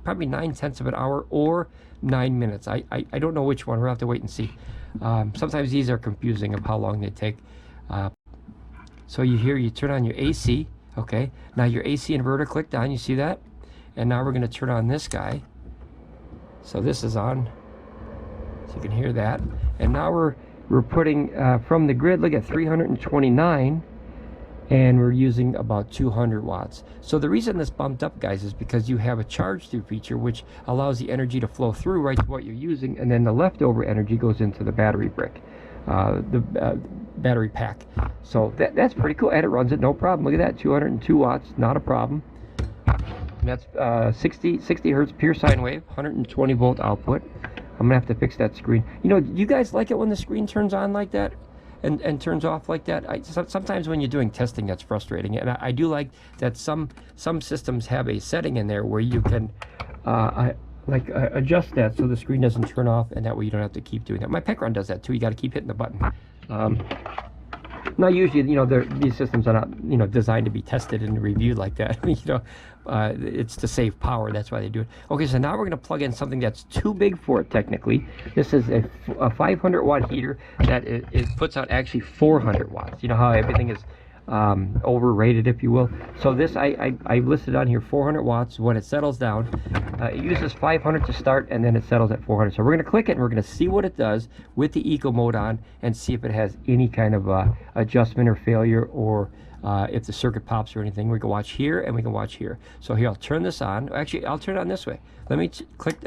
probably 9/10 of an hour or 9 minutes? I don't know which one. We'll have to wait and see. Sometimes these are confusing of how long they take. So you turn on your AC. Okay, now your AC inverter clicked on. You see that? And now we're going to turn on this guy. So this is on, so you can hear that. And now we're putting from the grid, look at 329, and we're using about 200 watts. So the reason this bumped up, guys, is because you have a charge through feature, which allows the energy to flow through right to what you're using, and then the leftover energy goes into the battery brick, the battery pack. So that's pretty cool, and it runs it no problem. Look at that, 202 watts, not a problem. And that's 60 hertz pure sine wave, 120 volt output. I'm gonna have to fix that screen. You know, you guys like it when the screen turns on like that and turns off like that? Sometimes when you're doing testing, that's frustrating. And I do like that some systems have a setting in there where you can adjust that so the screen doesn't turn off, and that way you don't have to keep doing that. My Pecron does that too. You got to keep hitting the button. Now, usually, you know, these systems are not, you know, designed to be tested and reviewed like that. You know, it's to save power. That's why they do it. Okay, so now we're going to plug in something that's too big for it technically. This is a 500 watt heater that it puts out actually 400 watts. You know how everything is overrated, if you will. So this I listed on here 400 watts. When it settles down, it uses 500 to start, and then it settles at 400. So we're going to click it, and we're going to see what it does with the eco mode on, and see if it has any kind of adjustment or failure, or if the circuit pops or anything. We can watch here, and we can watch here. So here, I'll turn this on. Actually, I'll turn it on this way. Let me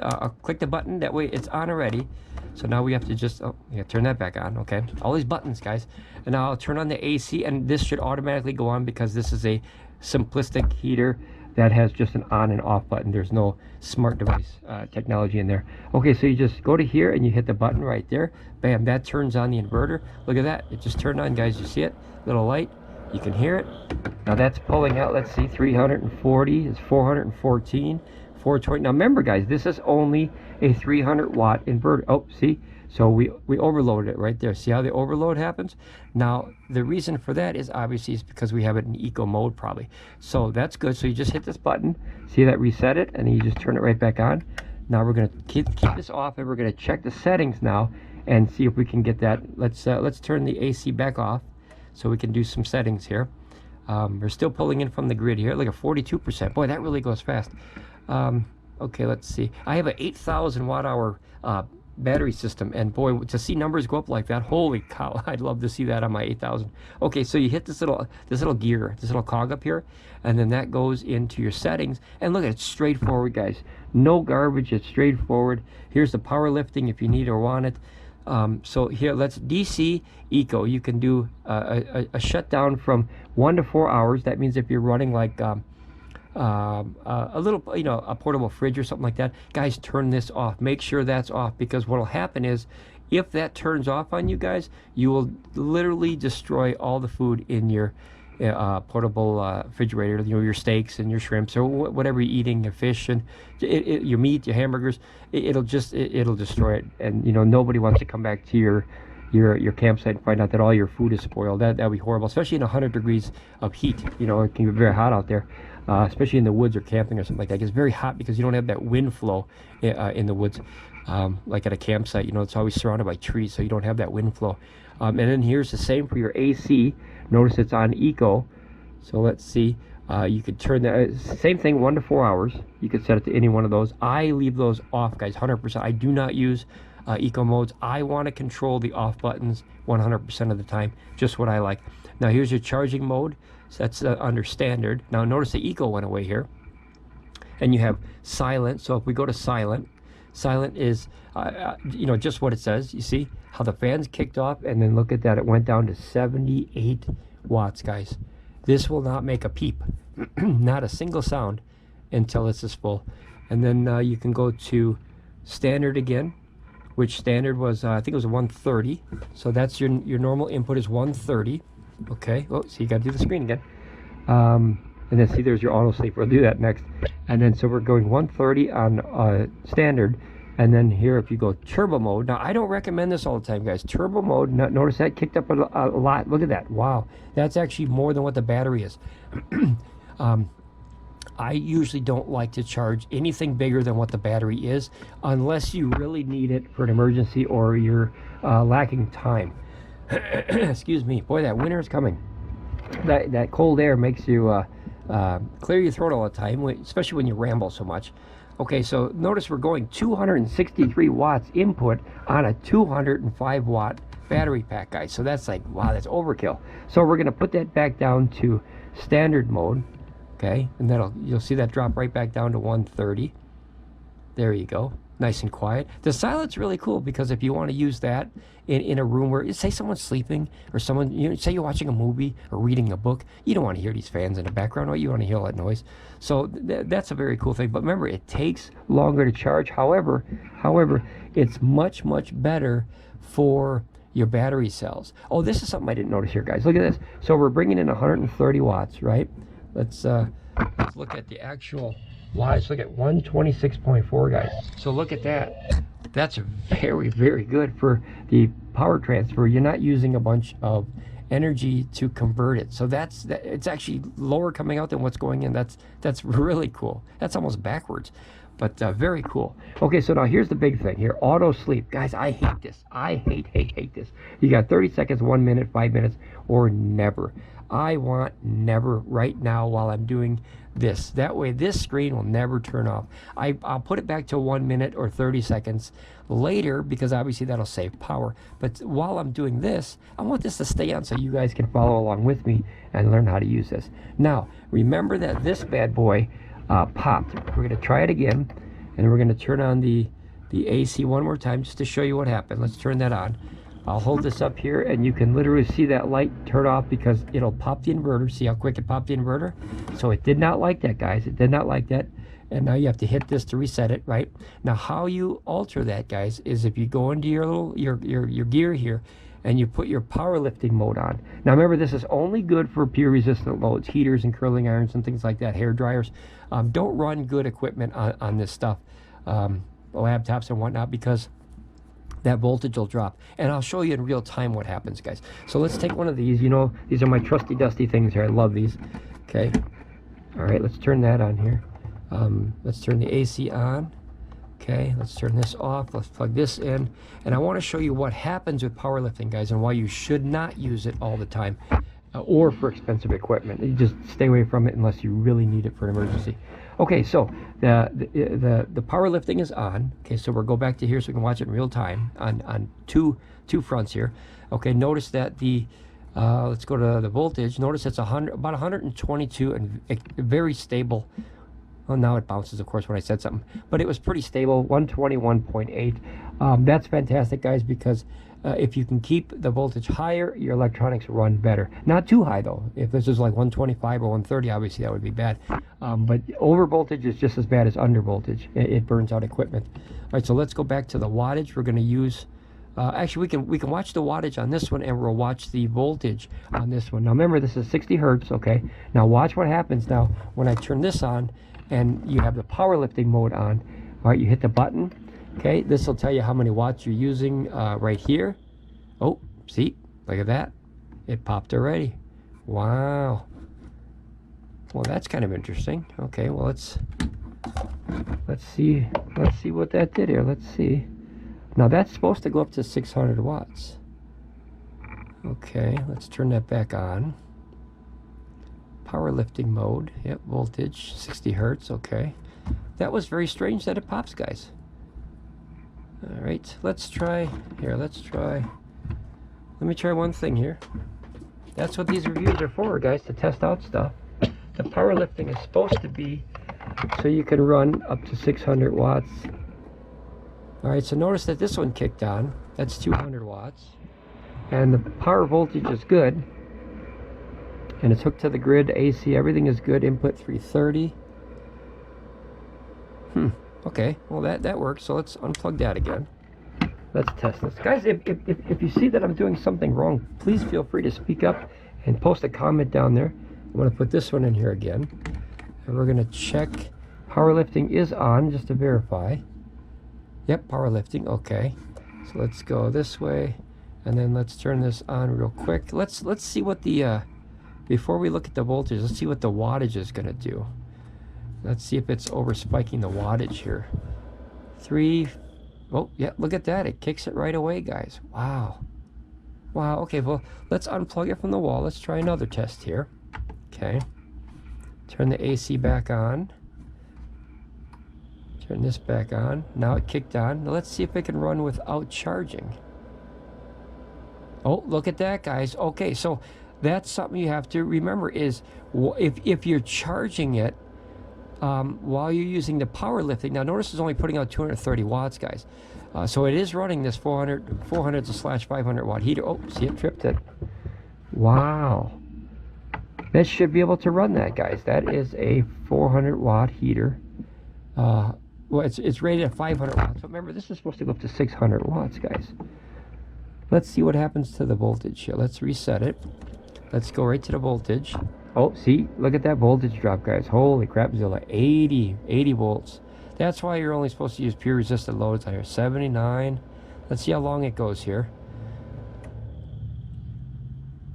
I'll click the button. That way it's on already. So now we have to just turn that back on. Okay, all these buttons, guys. And now I'll turn on the AC, and this should automatically go on, because this is a simplistic heater that has just an on and off button. There's no smart device technology in there. Okay, so you just go to here and you hit the button right there. Bam, that turns on the inverter. Look at that, it just turned on, guys. You see it? Little light. You can hear it. Now that's pulling out, let's see, 340 is 414, 420. Now remember, guys, this is only a 300 watt inverter. Oh, see? So we overloaded it right there. See how the overload happens? Now, the reason for that is obviously is because we have it in eco mode probably. So that's good. So you just hit this button. See that reset it? And then you just turn it right back on. Now we're going to keep this off, and we're going to check the settings now and see if we can get that. Let's turn the AC back off so we can do some settings here. We're still pulling in from the grid here. Look at 42%. Boy, that really goes fast. Okay, let's see. I have an 8,000 watt hour battery system, and boy, to see numbers go up like that, holy cow, I'd love to see that on my 8,000. Okay, so you hit this little gear, this little cog up here, and then that goes into your settings. And look at it, it's straightforward, guys. No garbage, it's straightforward. Here's the power lifting if you need or want it. So here, let's DC eco. You can do a shutdown from 1 to 4 hours. That means if you're running like a little, you know, a portable fridge or something like that, guys, turn this off. Make sure that's off, because what will happen is, if that turns off on you guys, you will literally destroy all the food in your portable refrigerator. You know, your steaks and your shrimps, or whatever you're eating, your fish and your meat, your hamburgers. It'll destroy it. And you know, nobody wants to come back to your campsite and find out that all your food is spoiled. That'd be horrible, especially in 100 degrees of heat. You know, it can be very hot out there. Especially in the woods or camping or something like that. It's very hot because you don't have that wind flow in the woods, like at a campsite. You know, it's always surrounded by trees, so you don't have that wind flow. And then here's the same for your AC. Notice it's on eco. So let's see. You could turn that, same thing, 1 to 4 hours. You could set it to any one of those. I leave those off, guys, 100%. I do not use eco modes. I want to control the off buttons 100% of the time, just what I like. Now here's your charging mode. So that's under standard. Now notice the eco went away here, and you have silent. So if we go to silent, Silent is, you know, just what it says. You see how the fans kicked off, and then look at that. It went down to 78 watts, guys. This will not make a peep, not a single sound until this is full. And then you can go to standard again, which standard was, I think it was 130. So that's your normal input is 130. Okay, oh, so you got to do the screen again. And then see, there's your auto sleep. We'll do that next. And then so we're going 130 on standard. And then here, if you go turbo mode, now I don't recommend this all the time, guys. Turbo mode, notice that kicked up a lot. Look at that. Wow, that's actually more than what the battery is. I usually don't like to charge anything bigger than what the battery is, unless you really need it for an emergency or you're lacking time. Excuse me, boy, that winter is coming. That cold air makes you clear your throat all the time, especially when you ramble so much. Okay, so notice we're going 263 watts input on a 205 watt battery pack, guys. So that's like, wow, that's overkill. So we're going to put that back down to standard mode. Okay, and you'll see that drop right back down to 130. There you go, nice and quiet. The silent's really cool because if you want to use that in a room where, say someone's sleeping, or someone, you know, say you're watching a movie or reading a book, you don't want to hear these fans in the background, or you want to hear all that noise. So that's a very cool thing. But remember, it takes longer to charge. However, it's much better for your battery cells. Oh, this is something I didn't notice here, guys. Look at this. So we're bringing in 130 watts, right? Let's look at the actual wattage. Look at 126.4, guys. So look at that. That's very good for the power transfer. You're not using a bunch of energy to convert it. So it's actually lower coming out than what's going in. That's really cool. That's almost backwards, but very cool. Okay, so now here's the big thing here. Auto sleep, guys. I hate this. I hate this. You got 30 seconds, 1 minute, 5 minutes, or never. I want never right now while I'm doing this. That way this screen will never turn off. I'll put it back to 1 minute or 30 seconds later, because obviously that'll save power. But while I'm doing this, I want this to stay on so you guys can follow along with me and learn how to use this. Now, remember that this bad boy popped. We're going to try it again, and we're going to turn on the AC one more time just to show you what happened. Let's turn that on. I'll hold this up here, and you can literally see that light turn off because it'll pop the inverter. See how quick it popped the inverter? So it did not like that, guys. It did not like that. And now you have to hit this to reset it, right? Now, how you alter that, guys, is if you go into your little your gear here, and you put your powerlifting mode on. Now, remember, this is only good for pure resistant loads, heaters and curling irons and things like that, hair dryers. Don't run good equipment on this stuff, laptops and whatnot, because that voltage will drop. And I'll show you in real time what happens, guys. So let's take one of these. You know, these are my trusty dusty things here. I love these. Okay. All right, let's turn that on here. Let's turn the AC on. Okay, let's turn this off. Let's plug this in. And I want to show you what happens with powerlifting, guys, and why you should not use it all the time, or for expensive equipment. You just stay away from it unless you really need it for an emergency. Okay, so the powerlifting is on. Okay, so we'll go back to here so we can watch it in real time on two fronts here. Okay, notice that the let's go to the voltage. Notice it's about 122 and very stable. Well, now it bounces, of course, when I said something, but it was pretty stable, 121.8. That's fantastic, guys, because if you can keep the voltage higher, your electronics run better. Not too high, though. If this is like 125 or 130, obviously that would be bad. But over voltage is just as bad as under voltage. It burns out equipment. All right, so let's go back to the wattage. We're going to use, actually, we can watch the wattage on this one, and we'll watch the voltage on this one. Now, remember, this is 60 hertz, okay? Now, watch what happens now when I turn this on, and you have the powerlifting mode on. All right, you hit the button. Okay, this will tell you how many watts you're using right here. Oh, see, look at that. It popped already. Wow. Well, that's kind of interesting. Okay, well, let's see what that did here. Let's see. Now that's supposed to go up to 600 watts. Okay, let's turn that back on. Powerlifting mode. Yep, voltage 60 hertz. Okay, that was very strange that it pops, guys. All right, let's try here. Let me try one thing here. That's what these reviews are for, guys, to test out stuff. The powerlifting is supposed to be so you can run up to 600 watts All right, so notice that this one kicked on. That's 200 watts. And the power voltage is good. And it's hooked to the grid, AC, everything is good. Input 330. Okay, well that works. So let's unplug that again. Let's test this. Guys, if you see that I'm doing something wrong, please feel free to speak up and post a comment down there. I'm going to put this one in here again. And we're going to check. Powerlifting is on, just to verify. Yep, powerlifting, okay. So let's go this way. And then let's turn this on real quick. Let's see what the, before we look at the voltage, let's see what the wattage is going to do. Let's see if it's over spiking the wattage here. 3, oh, yeah, look at that. It kicks it right away, guys. Wow. Wow, okay, well, let's unplug it from the wall. Let's try another test here. Okay. Turn the AC back on. Turn this back on. Now it kicked on. Now let's see if it can run without charging. Oh, look at that, guys. Okay, so that's something you have to remember is if you're charging it while you're using the powerlifting. Now notice it's only putting out 230 watts, guys. So it is running this 400/500 watt heater. Oh, see, it tripped it. Wow. That should be able to run that, guys. That is a 400 watt heater. Well, it's rated at 500 watts. But remember, this is supposed to go up to 600 watts, guys. Let's see what happens to the voltage here. Let's reset it. Let's go right to the voltage. Oh, see, look at that voltage drop, guys. Holy crapzilla, 80 volts. That's why you're only supposed to use pure resistant loads here. 79. Let's see how long it goes here.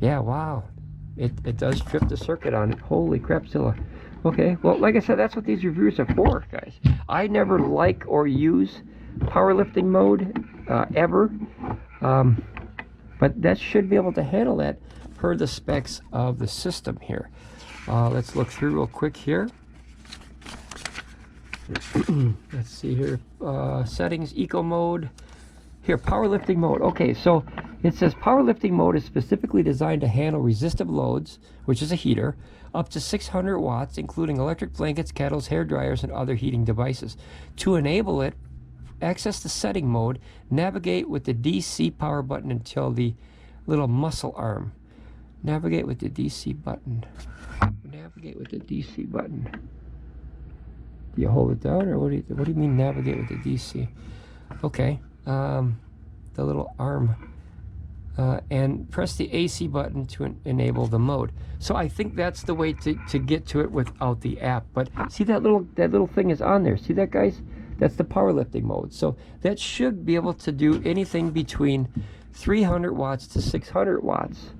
Yeah, wow. It does trip the circuit on it. Holy crapzilla. Okay, well, like I said, that's what these reviews are for, guys. I never like or use powerlifting mode ever. But that should be able to handle that per the specs of the system here. Let's look through real quick here. Let's see here. Settings, eco mode. Here, powerlifting mode. Okay, so it says powerlifting mode is specifically designed to handle resistive loads, which is a heater, up to 600 watts, including electric blankets, kettles, hair dryers, and other heating devices. To enable it, access the setting mode, navigate with the DC power button until the little muscle arm. Navigate with the DC button. Navigate with the DC button. Do you hold it down, or what do you mean navigate with the DC? Okay, the little arm. And press the AC button to enable the mode. So I think that's the way to get to it without the app. But see that little thing is on there. See that, guys? That's the powerlifting mode. So that should be able to do anything between 300 watts to 600 watts.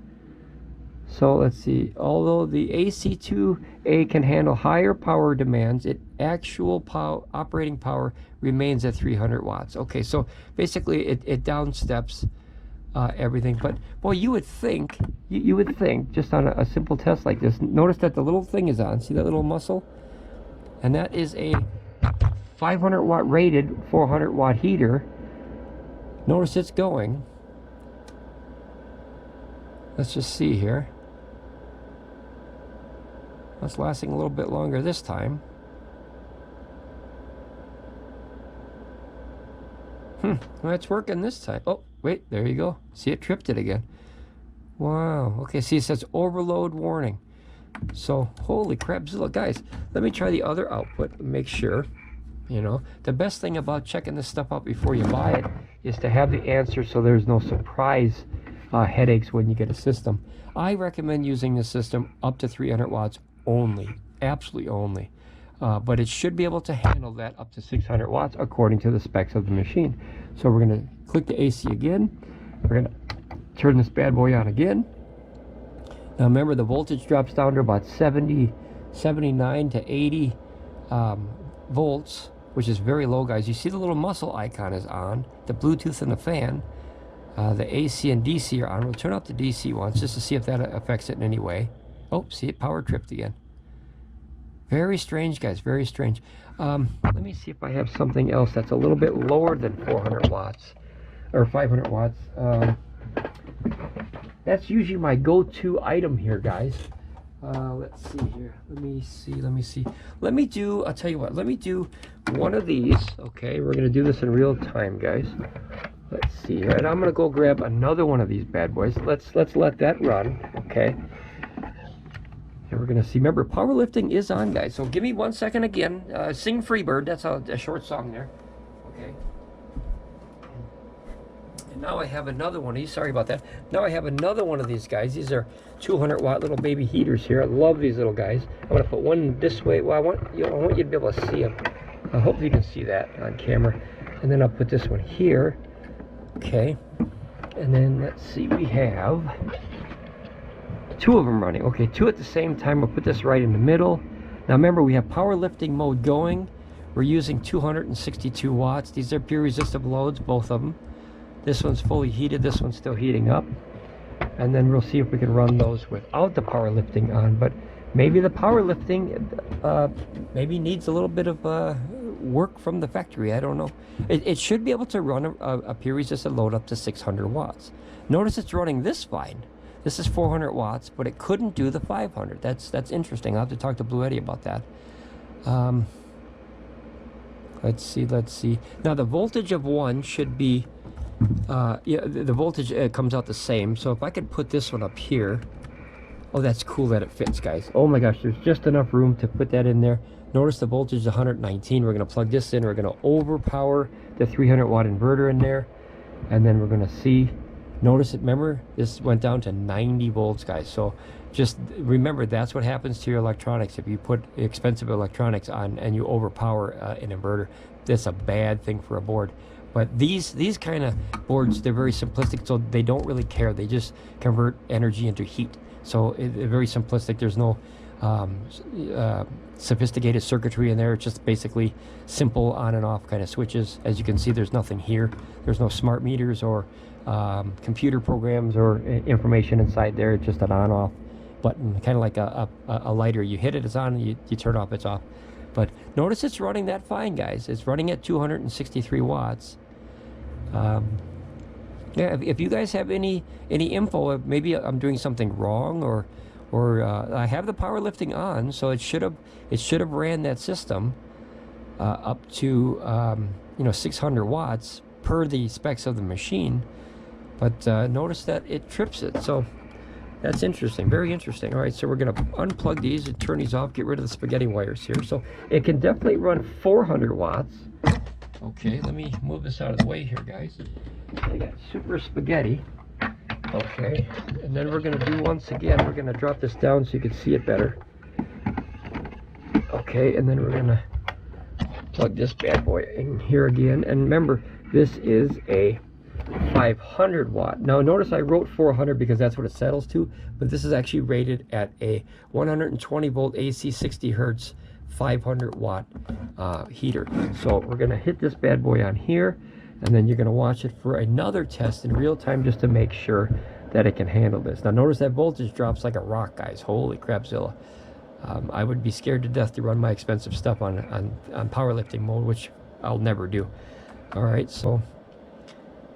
So let's see. Although the AC2A can handle higher power demands, its actual operating power remains at 300 watts. Okay, so basically it downsteps everything. But boy, you would think just on a simple test like this. Notice that the little thing is on. See that little muscle? And that is a 500 watt rated 400 watt heater. Notice it's going. Let's just see here. That's lasting a little bit longer this time. Well, it's working this time. Oh, wait, there you go. See, it tripped it again. Wow. Okay, see, it says overload warning. So, holy crapzilla. Guys, let me try the other output and make sure. You know, the best thing about checking this stuff out before you buy it is to have the answer so there's no surprise headaches when you get a system. I recommend using the system up to 300 watts only, absolutely only. But it should be able to handle that up to 600 watts according to the specs of the machine. So we're going to click the AC again. We're going to turn this bad boy on again. Now remember, the voltage drops down to about 79 to 80 volts, which is very low, guys. You see the little muscle icon is on, the Bluetooth and the fan. The AC and DC are on. We'll turn out the DC ones just to see if that affects it in any way. Oh, see, it power tripped again. Very strange, guys, very strange. Let me see if I have something else that's a little bit lower than 400 watts or 500 watts. That's usually my go-to item here, guys. Let's see here. Let me see. Let me do, I'll tell you what, let me do one of these. Okay, we're going to do this in real time, guys. Let's see here. And I'm going to go grab another one of these bad boys. Let's let that run. Okay. And we're going to see. Remember, powerlifting is on, guys. So give me 1 second again. Sing Freebird. That's a short song there. Okay. And now I have another one of these. Sorry about that. Now I have another one of these guys. These are 200-watt little baby heaters here. I love these little guys. I'm going to put one this way. Well, I want you to be able to see them. Hopefully you can see that on camera. And then I'll put this one here. Okay. And then let's see. We have 2 of them running. Okay, 2 at the same time. We'll put this right in the middle. Now remember, we have powerlifting mode going. We're using 262 watts. These are pure resistive loads, both of them. This one's fully heated, this one's still heating up. And then we'll see if we can run those without the powerlifting on. But maybe the powerlifting maybe needs a little bit of work from the factory. I don't know. It should be able to run a pure resistive load up to 600 watts. Notice it's running this fine. This is 400 watts, but it couldn't do the 500. That's interesting. I'll have to talk to Bluetti about that. Let's see. Now the voltage of one should be, yeah, the voltage comes out the same. So if I could put this one up here. Oh, that's cool that it fits, guys. Oh my gosh, there's just enough room to put that in there. Notice the voltage is 119. We're going to plug this in. We're going to overpower the 300-watt inverter in there. And then we're going to see. Notice it, remember, this went down to 90 volts, guys. So just remember, that's what happens to your electronics if you put expensive electronics on and you overpower an inverter. That's a bad thing for a board. But these kind of boards, they're very simplistic, so they don't really care. They just convert energy into heat. So it's very simplistic. There's no sophisticated circuitry in there. It's just basically simple on and off kind of switches. As you can see, there's nothing here. There's no smart meters or computer programs or information inside there. It's just an on-off button, kind of like a lighter. You hit it, it's on, you turn off, it's off. But notice it's running that fine, guys. It's running at 263 watts. Yeah, if you guys have any info, maybe I'm doing something wrong, or I have the powerlifting on, so it should have ran that system up to 600 watts per the specs of the machine. But notice that it trips it, so that's interesting, very interesting. All right, so we're going to unplug these and turn these off, get rid of the spaghetti wires here. So it can definitely run 400 watts. Okay, let me move this out of the way here, guys. I got super spaghetti. Okay, and then we're going to do, once again, we're going to drop this down so you can see it better. Okay, and then we're going to plug this bad boy in here again. And remember, this is a 500 watt. Now notice I wrote 400 because that's what it settles to, but this is actually rated at a 120 volt AC 60 hertz 500 watt heater. So we're going to hit this bad boy on here, and then you're going to watch it for another test in real time just to make sure that it can handle this. Now notice that voltage drops like a rock, guys. Holy crapzilla. I would be scared to death to run my expensive stuff on powerlifting mode, which I'll never do. All right, so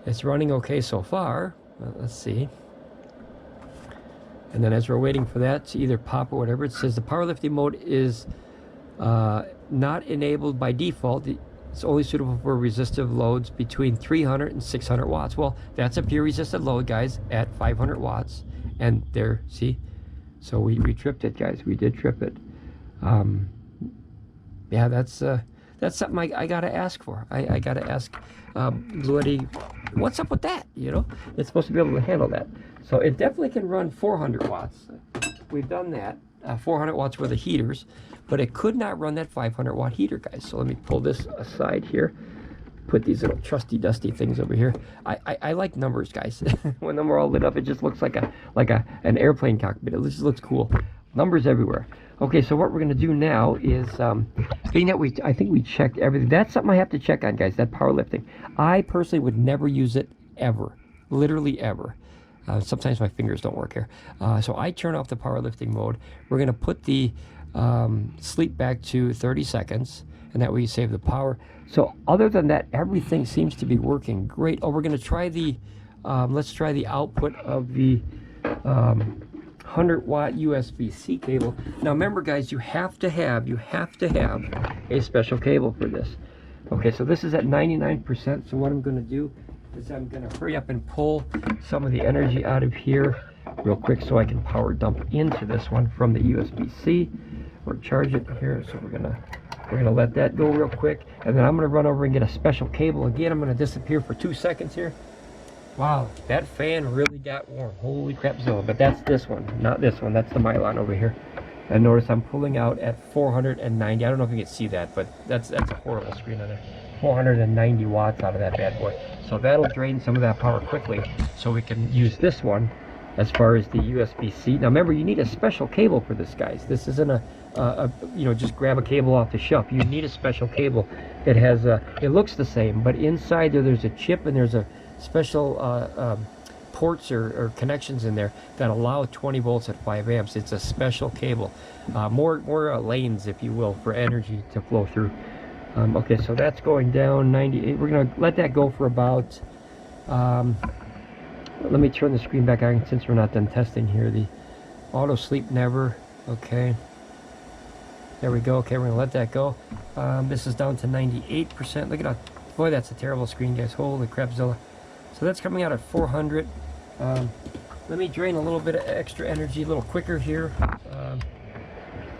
it's running okay so far. Let's see. And then as we're waiting for that to either pop or whatever, it says the powerlifting mode is not enabled by default. It's only suitable for resistive loads between 300 and 600 watts. Well, that's a pure resistive load, guys, at 500 watts. And there, see? So we tripped it, guys. We did trip it. Yeah, that's something I gotta ask for. I gotta ask Bluetti, what's up with that? You know, it's supposed to be able to handle that. So it definitely can run 400 watts. We've done that, 400 watts worth of heaters, but it could not run that 500 watt heater, guys. So let me pull this aside here. Put these little trusty dusty things over here. I like numbers, guys. When them are all lit up, it just looks like an airplane cockpit. It just looks cool. Numbers everywhere. Okay, so what we're going to do now is, being that I think we checked everything. That's something I have to check on, guys, that powerlifting. I personally would never use it ever. Literally ever. Sometimes my fingers don't work here. So I turn off the powerlifting mode. We're going to put the sleep back to 30 seconds, and that way you save the power. So other than that, everything seems to be working great. Oh, we're going to try the, let's try the output of the 100-watt USB-C cable. Now remember guys, you have to have a special cable for this. Okay, so this is at 99%, so what I'm going to do is I'm going to hurry up and pull some of the energy out of here real quick so I can power dump into this one from the USB-C or charge it here. So we're gonna let that go real quick, and then I'm gonna run over and get a special cable. Again, I'm gonna disappear for 2 seconds here. Wow, that fan really got warm. Holy crapzilla. But that's this one, not this one. That's the Mylon over here. And notice I'm pulling out at 490. I don't know if you can see that, but that's a horrible screen on there. 490 watts out of that bad boy. So that'll drain some of that power quickly, so we can use this one as far as the USB-C. Now remember, you need a special cable for this, guys. This isn't a you know, just grab a cable off the shelf. You need a special cable. It has it looks the same, but inside there's a chip, and there's a special ports or connections in there that allow 20 volts at 5 amps. It's a special cable, more lanes, if you will, for energy to flow through. Okay, so that's going down 98. We're gonna let that go for about let me turn the screen back on since we're not done testing here. The auto sleep never. Okay, there we go. Okay, we're gonna let that go. This is down to 98%. Look at that. Boy, that's a terrible screen, guys. Holy crapzilla. So that's coming out at 400. Let me drain a little bit of extra energy a little quicker here.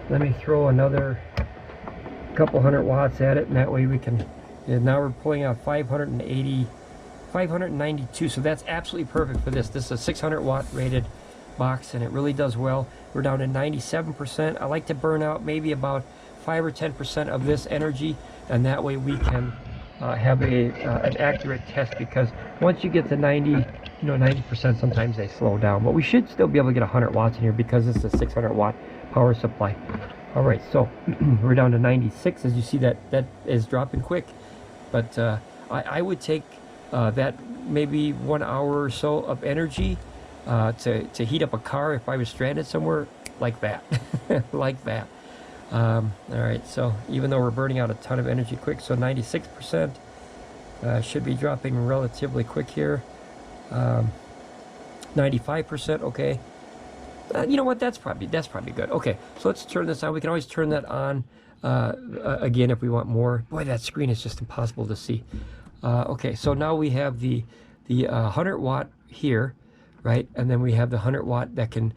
Let me throw another couple hundred watts at it, and that way we can, and now we're pulling out 592, so that's absolutely perfect for this. This is a 600 watt rated box, and it really does well. We're down to 97%. I like to burn out maybe about 5 or 10% of this energy, and that way we can have an accurate test, because once you get to 90%, sometimes they slow down, but we should still be able to get 100 watts in here because it's a 600 watt power supply. All right, so we're down to 96. As you see, that is dropping quick, but I would take that maybe 1 hour or so of energy to heat up a car if I was stranded somewhere, like that. Like that. All right, so even though we're burning out a ton of energy quick, so 96% should be dropping relatively quick here. 95%, okay. You know what, that's probably good. Okay, so let's turn this on. We can always turn that on again if we want more. Boy, that screen is just impossible to see. Okay, so now we have the 100 watt here, right? And then we have the 100 watt that can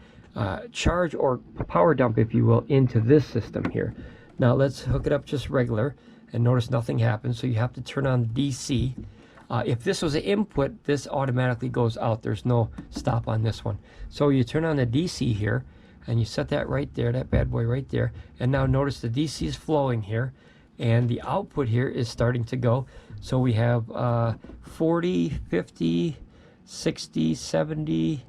charge or power dump, if you will, into this system here. Now let's hook it up just regular, and notice nothing happens. So you have to turn on DC. If this was an input, this automatically goes out. There's no stop on this one. So you turn on the DC here, and you set that right there, that bad boy right there. And now notice the DC is flowing here, and the output here is starting to go. So we have 40, 50, 60, 70,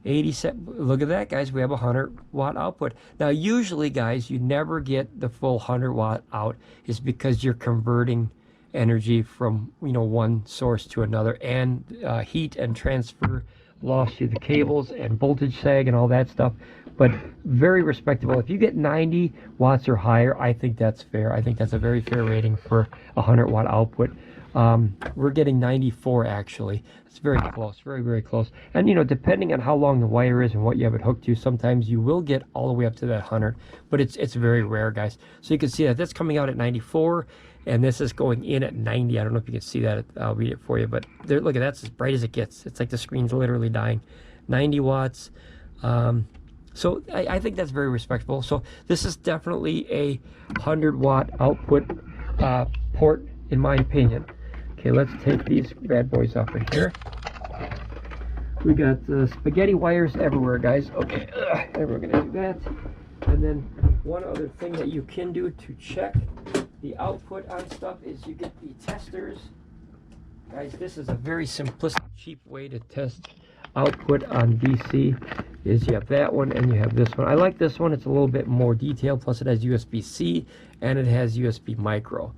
87. Look at that, guys. We have a 100 watt output. Now, usually, guys, you never get the full 100 watt out, is because you're converting energy from, you know, one source to another, and heat and transfer loss through the cables and voltage sag and all that stuff. But very respectable. If you get 90 watts or higher, I think that's fair. I think that's a very fair rating for a 100 watt output. We're getting 94 actually. It's very close, very, very close. And you know, depending on how long the wire is and what you have it hooked to, sometimes you will get all the way up to that 100, but it's very rare, guys. So you can see that that's coming out at 94, and this is going in at 90. I don't know if you can see that. I'll read it for you, but there, look at that. That's as bright as it gets. It's like the screen's literally dying. 90 watts. So I think that's very respectable. So this is definitely a 100 watt output port, in my opinion. Okay, let's take these bad boys off of here. We got spaghetti wires everywhere, guys. Okay, and we're gonna do that. And then one other thing that you can do to check the output on stuff is you get the testers. Guys, this is a very simplistic, cheap way to test output on DC. Is you have that one and you have this one. I like this one. It's a little bit more detailed, plus it has USB-C and it has USB micro.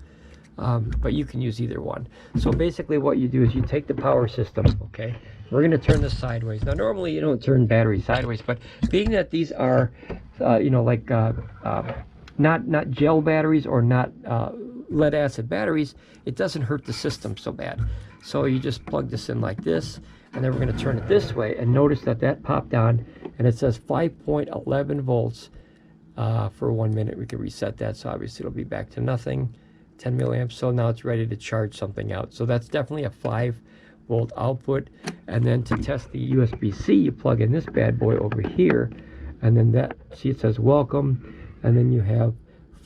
But you can use either one. So basically what you do is you take the power system, okay? We're going to turn this sideways. Now normally you don't turn batteries sideways, but being that these are, you know, like not gel batteries or not lead acid batteries, it doesn't hurt the system so bad. So you just plug this in like this, and then we're going to turn it this way, and notice that that popped on, and it says 5.11 volts for 1 minute. We can reset that, so obviously it'll be back to nothing. 10 milliamps, so now it's ready to charge something out. So that's definitely a 5-volt output. And then to test the USB-C, you plug in this bad boy over here, and then that, see, it says welcome, and then you have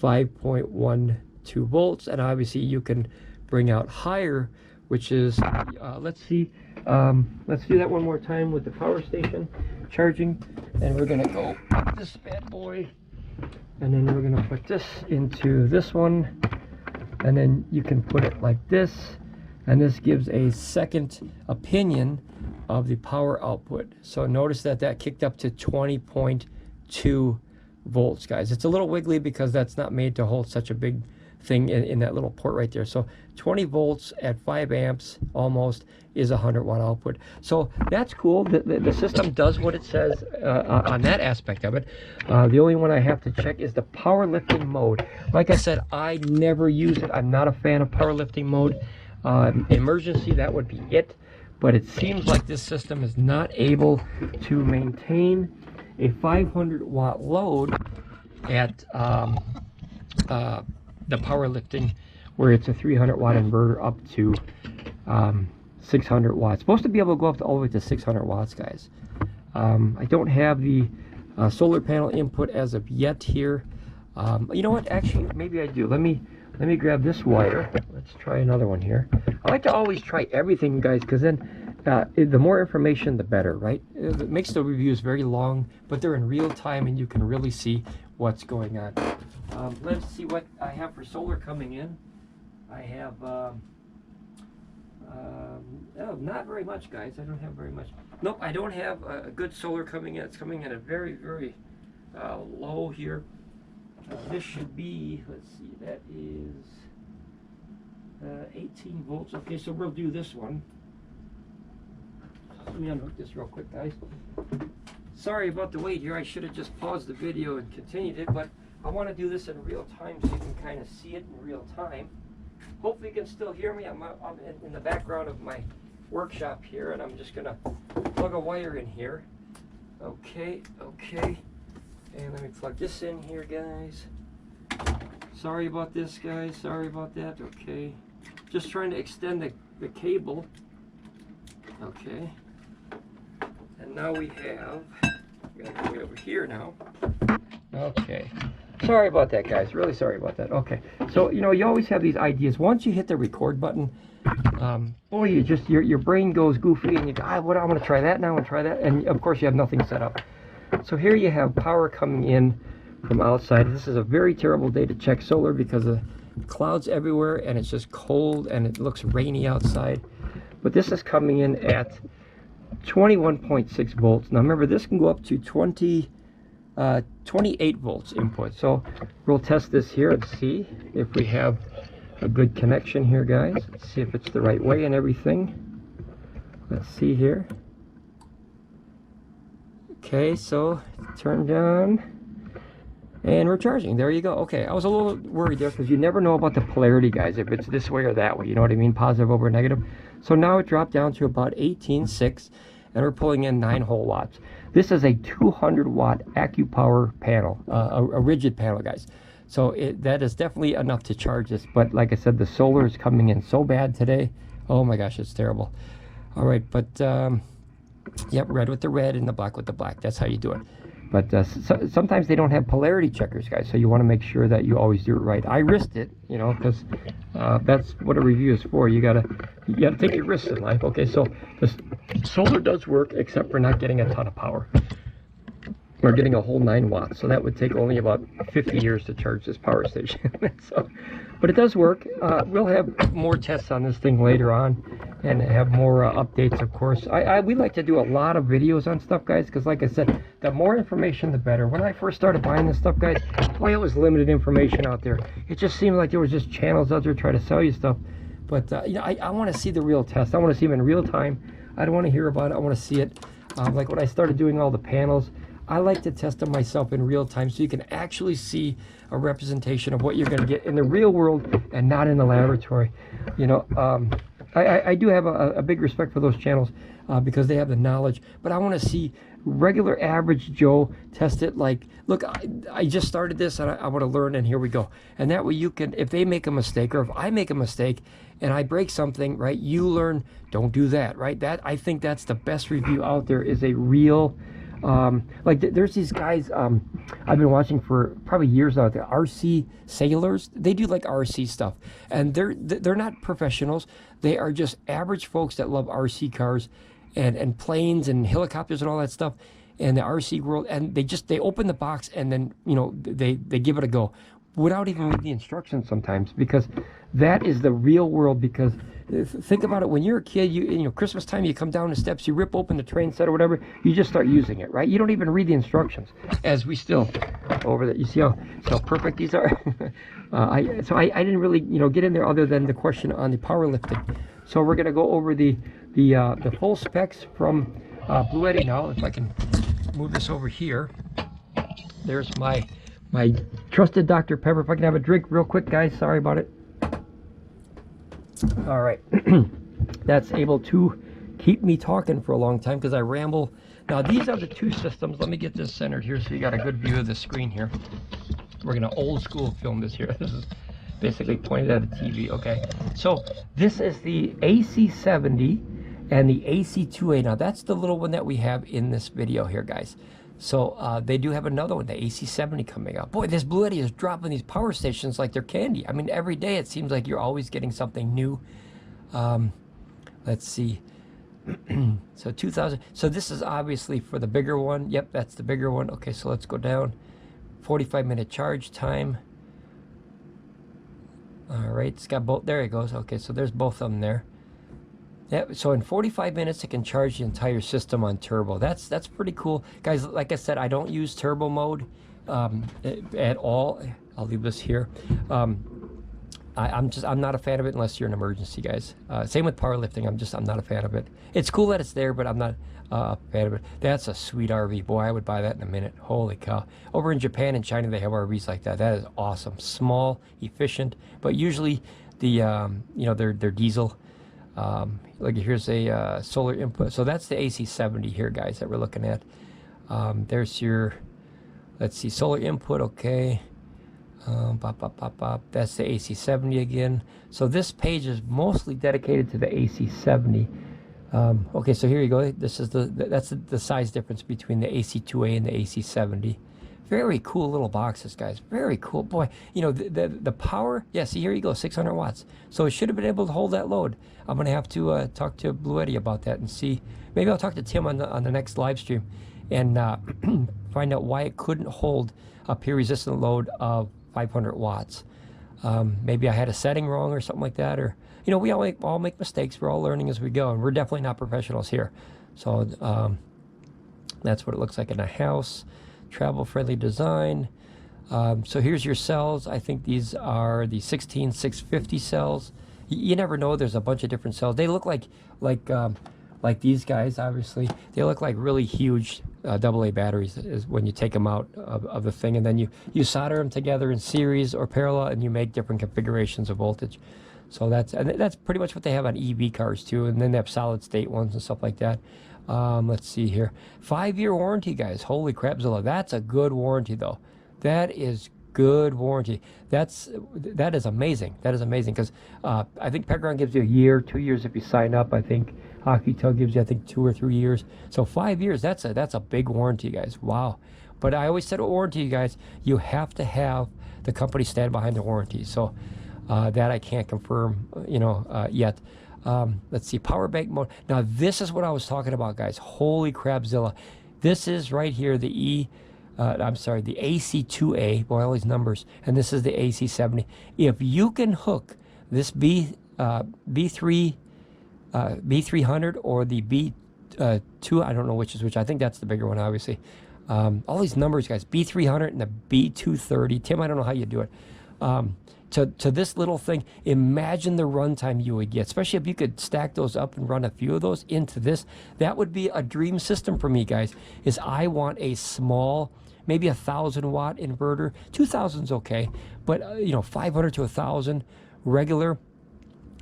5.12 volts, and obviously you can bring out higher, which is let's do that one more time with the power station charging. And we're gonna go up this bad boy, and then we're gonna put this into this one, and then you can put it like this, and this gives a second opinion of the power output. So notice that that kicked up to 20.2 volts, guys. It's a little wiggly because that's not made to hold such a big thing in that little port right there. So 20 volts at 5 amps almost is a 100-watt output. So that's cool. The system does what it says on that aspect of it. The only one I have to check is the powerlifting mode. Like I said, I never use it. I'm not a fan of powerlifting mode. Emergency, that would be it. But it seems like this system is not able to maintain a 500-watt load at the powerlifting, where it's a 300-watt inverter up to 600 watts. Supposed to be able to go up to all the way to 600 watts, guys. I don't have the solar panel input as of yet here. You know what? Actually, maybe I do. Let me grab this wire. Let's try another one here. I like to always try everything, guys, because then the more information, the better, right? It makes the reviews very long, but they're in real time, and you can really see what's going on. Let's see what I have for solar coming in. I have oh, not very much, guys. I don't have very much. Nope, I don't have a good solar coming in. It's coming in a very, very low here. This should be, let's see, that is 18 volts. Okay, so we'll do this one. Let me unhook this real quick, guys. Sorry about the wait here. I should have just paused the video and continued it, but I want to do this in real time so you can kind of see it in real time. Hopefully you can still hear me. I'm in the background of my workshop here, and I'm just going to plug a wire in here. Okay. And let me plug this in here, guys. Sorry about this, guys. Sorry about that. Okay. Just trying to extend the cable. Okay. And now we have, gotta go over here now. Okay. Sorry about that, guys. Really sorry about that. Okay. So, you know, you always have these ideas. Once you hit the record button, boy, you just, your brain goes goofy, and you go, I'm going to try that now and try that. And of course, you have nothing set up. So here you have power coming in from outside. This is a very terrible day to check solar because of clouds everywhere, and it's just cold, and it looks rainy outside. But this is coming in at 21.6 volts. Now remember, this can go up to 28 volts input. So we'll test this here and see if we have a good connection here, guys. Let's see if it's the right way and everything. Let's see here. Okay, so turned on, and we're charging. There you go. Okay, I was a little worried there because you never know about the polarity, guys, if it's this way or that way. You know what I mean? Positive over negative. So now it dropped down to about 18.6, and we're pulling in 9 whole watts. This is a 200-watt Acopower panel, a rigid panel, guys. So that is definitely enough to charge this. But like I said, the solar is coming in so bad today. Oh my gosh, it's terrible. All right, but yep, red with the red and the black with the black. That's how you do it. But sometimes they don't have polarity checkers, guys, so you want to make sure that you always do it right. I risked it, you know, because that's what a review is for. You gotta take your risks in life. Okay, so the solar does work, except for not getting a ton of power. We're getting a whole 9 watts, so that would take only about 50 years to charge this power station. So, but it does work. We'll have more tests on this thing later on, and have more updates, of course. We like to do a lot of videos on stuff, guys, because like I said, the more information, the better. When I first started buying this stuff, guys, boy, it was limited information out there. It just seemed like there was just channels out there trying to sell you stuff. But you know, I want to see the real test. I want to see them in real time. I don't want to hear about it. I want to see it. Like when I started doing all the panels, I like to test them myself in real time so you can actually see a representation of what you're going to get in the real world and not in the laboratory. You know, I do have a big respect for those channels because they have the knowledge, but I want to see regular average Joe test it like, look, I just started this and I want to learn, and here we go. And that way you can, if they make a mistake, or if I make a mistake and I break something, right, you learn, don't do that, right? That, I think that's the best review out there, is a real, like there's these guys I've been watching for probably years now, the RC sailors. They do like RC stuff, and they're not professionals. They are just average folks that love RC cars and planes and helicopters and all that stuff, and the RC world. And they open the box, and then, you know, they give it a go without even reading the instructions sometimes, because that is the real world. Because think about it, when you're a kid, you know, Christmas time, you come down the steps, you rip open the train set or whatever, you just start using it, right? You don't even read the instructions. As we still over there, you see how perfect these are. I didn't really, you know, get in there other than the question on the powerlifting. So we're gonna go over the full specs from Bluetti now. If I can move this over here, there's my trusted Dr. Pepper. If I can have a drink real quick, guys, sorry about it. All right. That's able to keep me talking for a long time because I ramble. Now these are the two systems. Let me get this centered here so you got a good view of the screen here. We're gonna old school film this here. This is basically pointed at a TV. Okay, so this is the AC70 and the AC2A. Now that's the little one that we have in this video here, guys. So they do have another one, the AC70, coming out. Boy, this Bluetti is dropping these power stations like they're candy. I mean, every day it seems like you're always getting something new. Let's see. So 2000. So this is obviously for the bigger one. Yep, that's the bigger one. Okay, so let's go down. 45-minute charge time. All right, it's got both. There it goes. Okay, so there's both of them there. Yeah, so in 45 minutes, it can charge the entire system on turbo. That's pretty cool, guys. Like I said, I don't use turbo mode at all. I'll leave this here. I'm not a fan of it unless you're an emergency, guys. Same with powerlifting. I'm not a fan of it. It's cool that it's there, but I'm not a fan of it. That's a sweet RV, boy. I would buy that in a minute. Holy cow! Over in Japan and China, they have RVs like that. That is awesome. Small, efficient, but usually the you know, they're diesel. Like here's a solar input. So that's the AC70 here, guys, that we're looking at. There's your, let's see, solar input. Okay. That's the AC70 again. So this page is mostly dedicated to the AC70. Okay, so here you go. This is that's the size difference between the AC2A and the AC70. Very cool little boxes, guys. Very cool. Boy, you know, the power, yeah, see, here you go, 600 watts. So it should have been able to hold that load. I'm going to have to talk to Bluetti about that and see. Maybe I'll talk to Tim on the next live stream and find out why it couldn't hold a peer resistant load of 500 watts. Maybe I had a setting wrong or something like that. Or, you know, we all make mistakes. We're all learning as we go. And we're definitely not professionals here. So that's what it looks like in a house. Travel-friendly design. So here's your cells. I think these are the 16650 cells. You never know. There's a bunch of different cells. They look like these guys. Obviously, they look like really huge AA batteries is when you take them out of the thing, and then you solder them together in series or parallel, and you make different configurations of voltage. So that's pretty much what they have on EV cars too, and then they have solid state ones and stuff like that. Let's see here. 5-year warranty, guys. Holy crapzilla. That's a good warranty, though. That is good warranty. That is amazing. That is amazing, because I think Pecron gives you a year, 2 years if you sign up. I think Oukitel gives you, I think, 2 or 3 years. So 5 years, that's a big warranty, guys. Wow. But I always said with warranty, guys, you have to have the company stand behind the warranty. So that I can't confirm, you know, yet. Let's see, power bank mode. Now this is what I was talking about, guys. Holy crapzilla. This is right here, the the AC2A, boy, all these numbers, and this is the AC70. If you can hook this B300 or the B2, I don't know which is which. I think that's the bigger one, obviously. All these numbers, guys, B300 and the B230. Tim, I don't know how you do it. To this little thing, imagine the runtime you would get, especially if you could stack those up and run a few of those into this. That would be a dream system for me, guys, is I want a small, maybe 1,000-watt inverter. 2,000's okay, but, you know, 500 to 1,000 regular.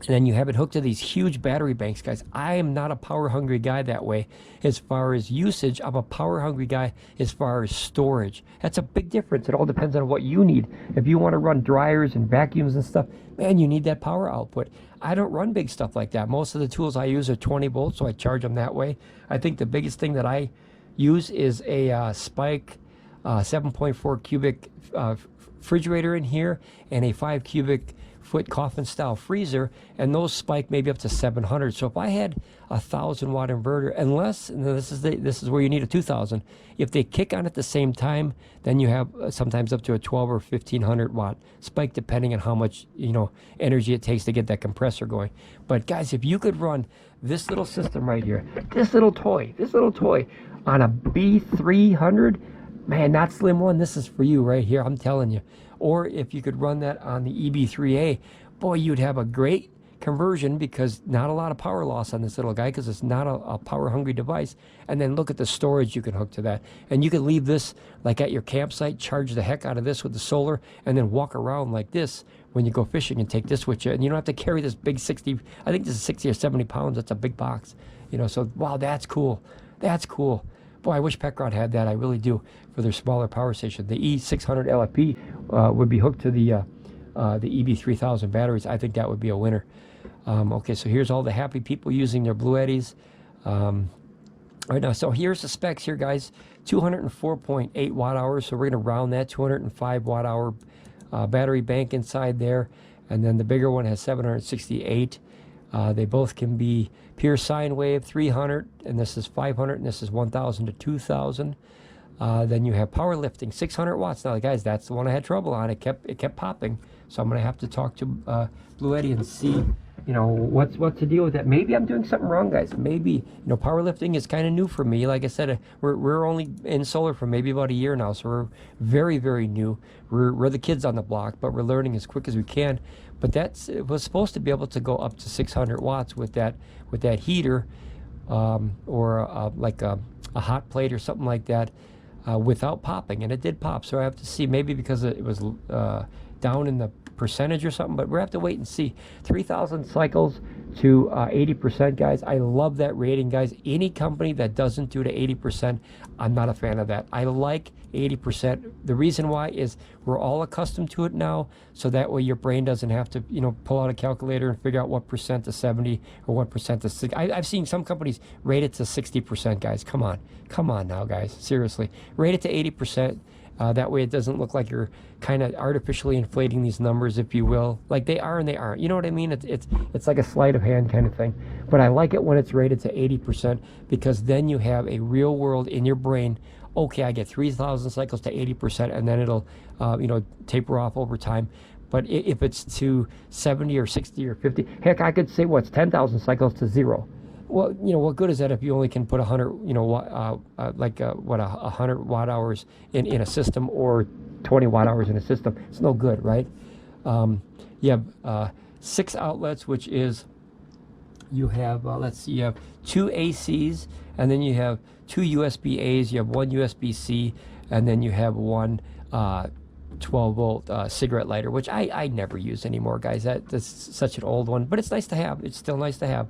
And then you have it hooked to these huge battery banks, guys. I am not a power hungry guy that way as far as usage. I'm a power hungry guy as far as storage. That's a big difference. It all depends on what you need. If you want to run dryers and vacuums and stuff, man, you need that power output. I don't run big stuff like that. Most of the tools I use are 20 volts, so I charge them that way. I think the biggest thing that I use is a Spike 7.4 cubic refrigerator in here and a 5 cubic foot coffin style freezer, and those spike maybe up to 700. So if I had a 1,000 watt inverter, unless, and this is where you need a 2,000, if they kick on at the same time, then you have sometimes up to a 12 or 1,500 watt spike, depending on how much energy it takes to get that compressor going. But guys, if you could run this little system right here, this little toy on a B300, man, not slim one, this is for you right here, I'm telling you. Or if you could run that on the EB3A, boy, you'd have a great conversion, because not a lot of power loss on this little guy, because it's not a power hungry device. And then look at the storage you can hook to that. And you can leave this like at your campsite, charge the heck out of this with the solar, and then walk around like this when you go fishing and take this with you. And you don't have to carry this big 60, I think this is 60 or 70 pounds. That's a big box, so wow, that's cool. That's cool. Boy, I wish Pecron had that. I really do, for their smaller power station. The E600 LFP would be hooked to the EB3000 batteries. I think that would be a winner. Okay, so here's all the happy people using their Bluettis right now. So here's the specs here, guys. 204.8 watt hours. So we're going to round that. 205 watt hour battery bank inside there. And then the bigger one has 768. They both can be pure sine wave, 300, and this is 500, and this is 1,000 to 2,000. Then you have powerlifting, 600 watts. Now, guys, that's the one I had trouble on. It kept popping, so I'm going to have to talk to Bluetti and see, what to deal with that. Maybe I'm doing something wrong, guys. Maybe, powerlifting is kind of new for me. Like I said, we're only in solar for maybe about a year now, so we're very, very new. We're the kids on the block, but we're learning as quick as we can. But it was supposed to be able to go up to 600 watts with that heater, or like a hot plate or something like that, without popping, and it did pop. So I have to see, maybe because it was down in the percentage or something, but we'll have to wait and see. 3,000 cycles to 80%, guys. I love that rating, guys. Any company that doesn't do to 80%, I'm not a fan of that. I like 80%. The reason why is we're all accustomed to it now, so that way your brain doesn't have to, pull out a calculator and figure out what percent to 70 or what percent to 60. I've seen some companies rate it to 60%, guys. Come on now, guys. Seriously, rate it to 80%. That way it doesn't look like you're kind of artificially inflating these numbers, if you will. Like they are and they aren't. You know what I mean? It's like a sleight of hand kind of thing. But I like it when it's rated to 80%, because then you have a real world in your brain. Okay, I get 3,000 cycles to 80%, and then it'll, taper off over time. But if it's to 70 or 60 or 50, heck, I could say, what's 10,000 cycles to 0. Well, what good is that if you only can put 100, 100 watt hours in a system, or 20 watt hours in a system? It's no good, right? You have 6 outlets, which is, you have, let's see, you have 2 ACs, and then you have 2 USB-As, you have 1 USB-C, and then you have 1 12-volt cigarette lighter, which I never use anymore, guys. That's such an old one, but it's nice to have. It's still nice to have.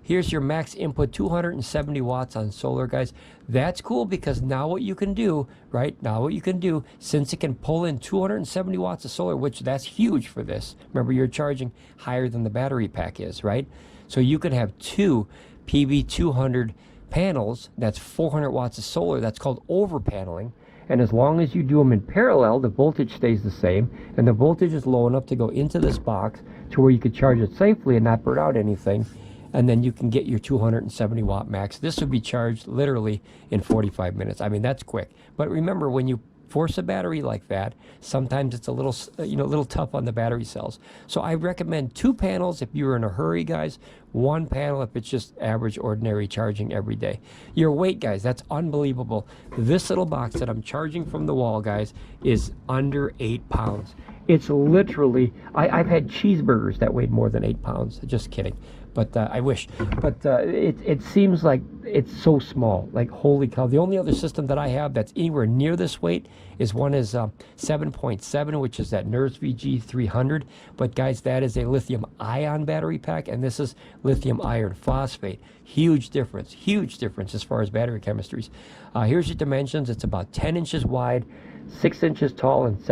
Here's your max input, 270 watts on solar, guys. That's cool, because now what you can do, right? Now what you can do, since it can pull in 270 watts of solar, which that's huge for this. Remember, you're charging higher than the battery pack is, right? So you could have 2 PB200 panels, that's 400 watts of solar. That's called over paneling. And as long as you do them in parallel, the voltage stays the same, and the voltage is low enough to go into this box to where you could charge it safely and not burn out anything. And then you can get your 270 watt max. This would be charged literally in 45 minutes. I mean, that's quick. But remember, when you force a battery like that, sometimes it's a little tough on the battery cells. So I recommend 2 panels if you're in a hurry, guys. 1 panel if it's just average, ordinary charging every day. Your weight, guys, that's unbelievable. This little box that I'm charging from the wall, guys, is under 8 pounds. It's literally, I've had cheeseburgers that weighed more than 8 pounds. Just kidding. But I wish. But it seems like it's so small. Like, holy cow. The only other system that I have that's anywhere near this weight is 7.7, which is that NERS VG300. But guys, that is a lithium ion battery pack, and this is lithium iron phosphate. Huge difference as far as battery chemistries. Here's your dimensions. It's about 10 inches wide, 6 inches tall, and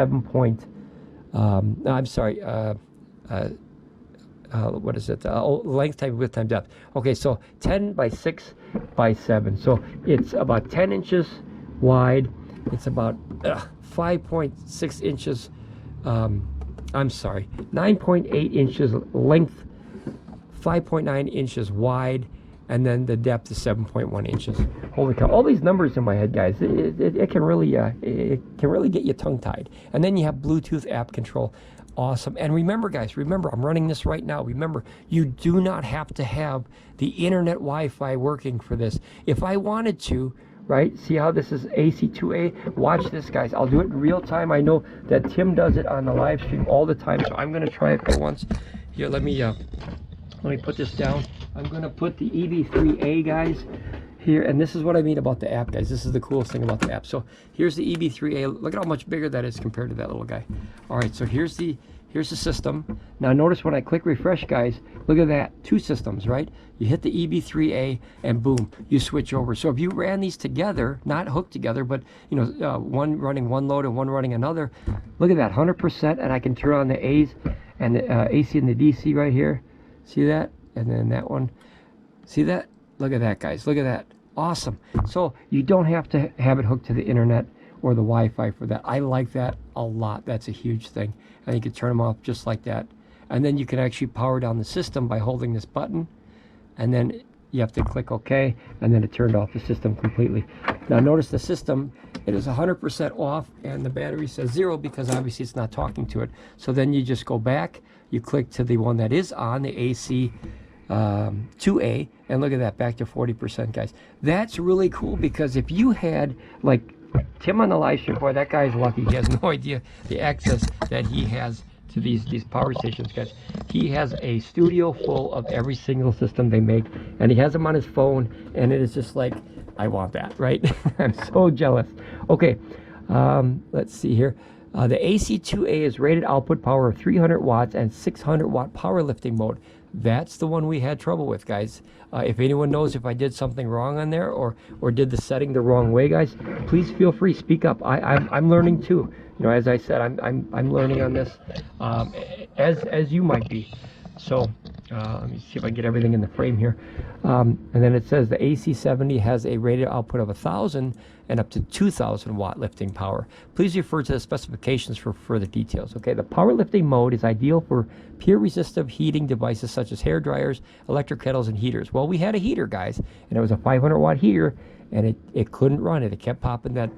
what is it? Length times width times depth. Okay, so 10 by 6 by 7. So it's about 10 inches wide. It's about 5.6 inches. 9.8 inches length, 5.9 inches wide, and then the depth is 7.1 inches. Holy cow! All these numbers in my head, guys. It can really get you tongue-tied. And then you have Bluetooth app control. Awesome. And remember, guys, I'm running this right now. Remember, you do not have to have the internet Wi-Fi working for this. If I wanted to, right, see how this is AC2A? Watch this, guys. I'll do it in real time. I know that Tim does it on the live stream all the time, so I'm going to try it for once. Here, let me put this down. I'm going to put the EV3A, guys, here, and this is what I mean about the app, guys. This is the coolest thing about the app. So here's the EV3A. Look at how much bigger that is compared to that little guy. All right, so here's the system. Now notice when I click refresh, guys, look at that. 2 systems, right? You hit the EV3A and boom, you switch over. So if you ran these together, not hooked together, but you know, one running one load and one running another, look at that, 100%, and I can turn on the A's and the AC and the DC right here. See that? And then that one. See that? Look at that, guys. Look at that. Awesome. So you don't have to have it hooked to the internet or the Wi-Fi for that. I like that a lot. That's a huge thing. And you can turn them off just like that. And then you can actually power down the system by holding this button. And then you have to click OK. And then it turned off the system completely. Now notice the system, it is 100% off. And the battery says 0 because obviously it's not talking to it. So then you just go back. You click to the one that is on, the AC2A, and look at that, back to 40%, guys. That's really cool because if you had, like, Tim on the live stream, boy, that guy's lucky. He has no idea the access that he has to these power stations, guys. He has a studio full of every single system they make, and he has them on his phone, and it is just like, I want that, right? I'm so jealous. Okay, let's see here. The AC2A is rated output power of 300 watts and 600 watt powerlifting mode. That's the one we had trouble with, guys. If anyone knows if I did something wrong on there or did the setting the wrong way, guys, please feel free, speak up. I'm learning too. You know, as I said, I'm learning on this, as you might be. So let me see if I can get everything in the frame here. And then it says the AC70 has a rated output of 1,000 and up to 2,000 watt lifting power. Please refer to the specifications for further details. Okay, the powerlifting mode is ideal for peer resistive heating devices such as hair dryers, electric kettles, and heaters. Well, we had a heater, guys, and it was a 500 watt heater, and it couldn't run it. It kept popping that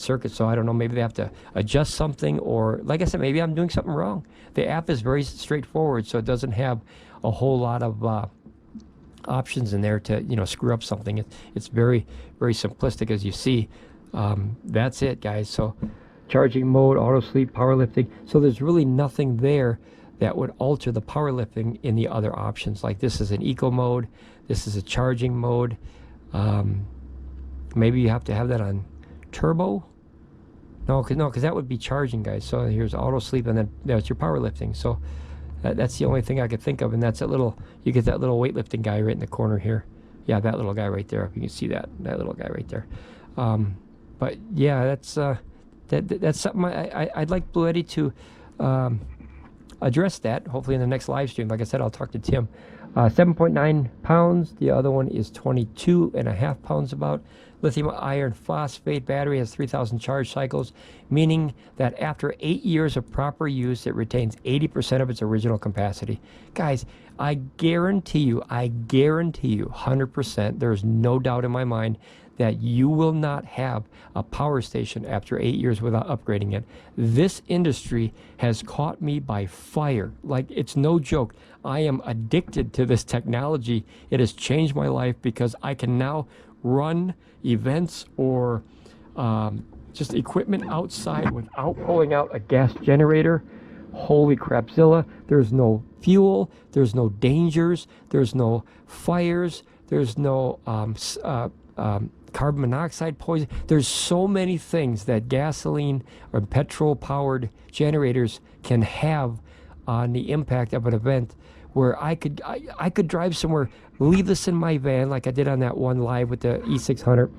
circuit. So I don't know, maybe they have to adjust something, or like I said, maybe I'm doing something wrong. The app is very straightforward, so it doesn't have a whole lot of options in there to, you know, screw up something. It's very, very simplistic, as you see. That's it, guys. So charging mode, auto sleep, powerlifting. So there's really nothing there that would alter the powerlifting in the other options. Like this is an eco mode, this is a charging mode. Maybe you have to have that on turbo. No, because that would be charging, guys. So here's auto sleep, and then there's your powerlifting. So that's the only thing I could think of, and that's that little, you get that little weightlifting guy right in the corner here. Yeah, that little guy right there, if you can see that little guy right there. But yeah, that's something I'd like Bluetti to address that, hopefully in the next live stream. Like I said, I'll talk to Tim. 7.9 pounds. The other one is 22.5 pounds about. Lithium iron phosphate battery has 3,000 charge cycles, meaning that after 8 years of proper use, it retains 80% of its original capacity. Guys, I guarantee you, 100%, there's no doubt in my mind that you will not have a power station after 8 years without upgrading it. This industry has caught me by fire. Like, it's no joke. I am addicted to this technology. It has changed my life because I can now run events or just equipment outside without pulling out a gas generator. Holy crapzilla. There's no fuel, there's no dangers, there's no fires, there's no carbon monoxide poison. There's so many things that gasoline or petrol powered generators can have on the impact of an event, where I could drive somewhere, leave this in my van like I did on that one live with the E600,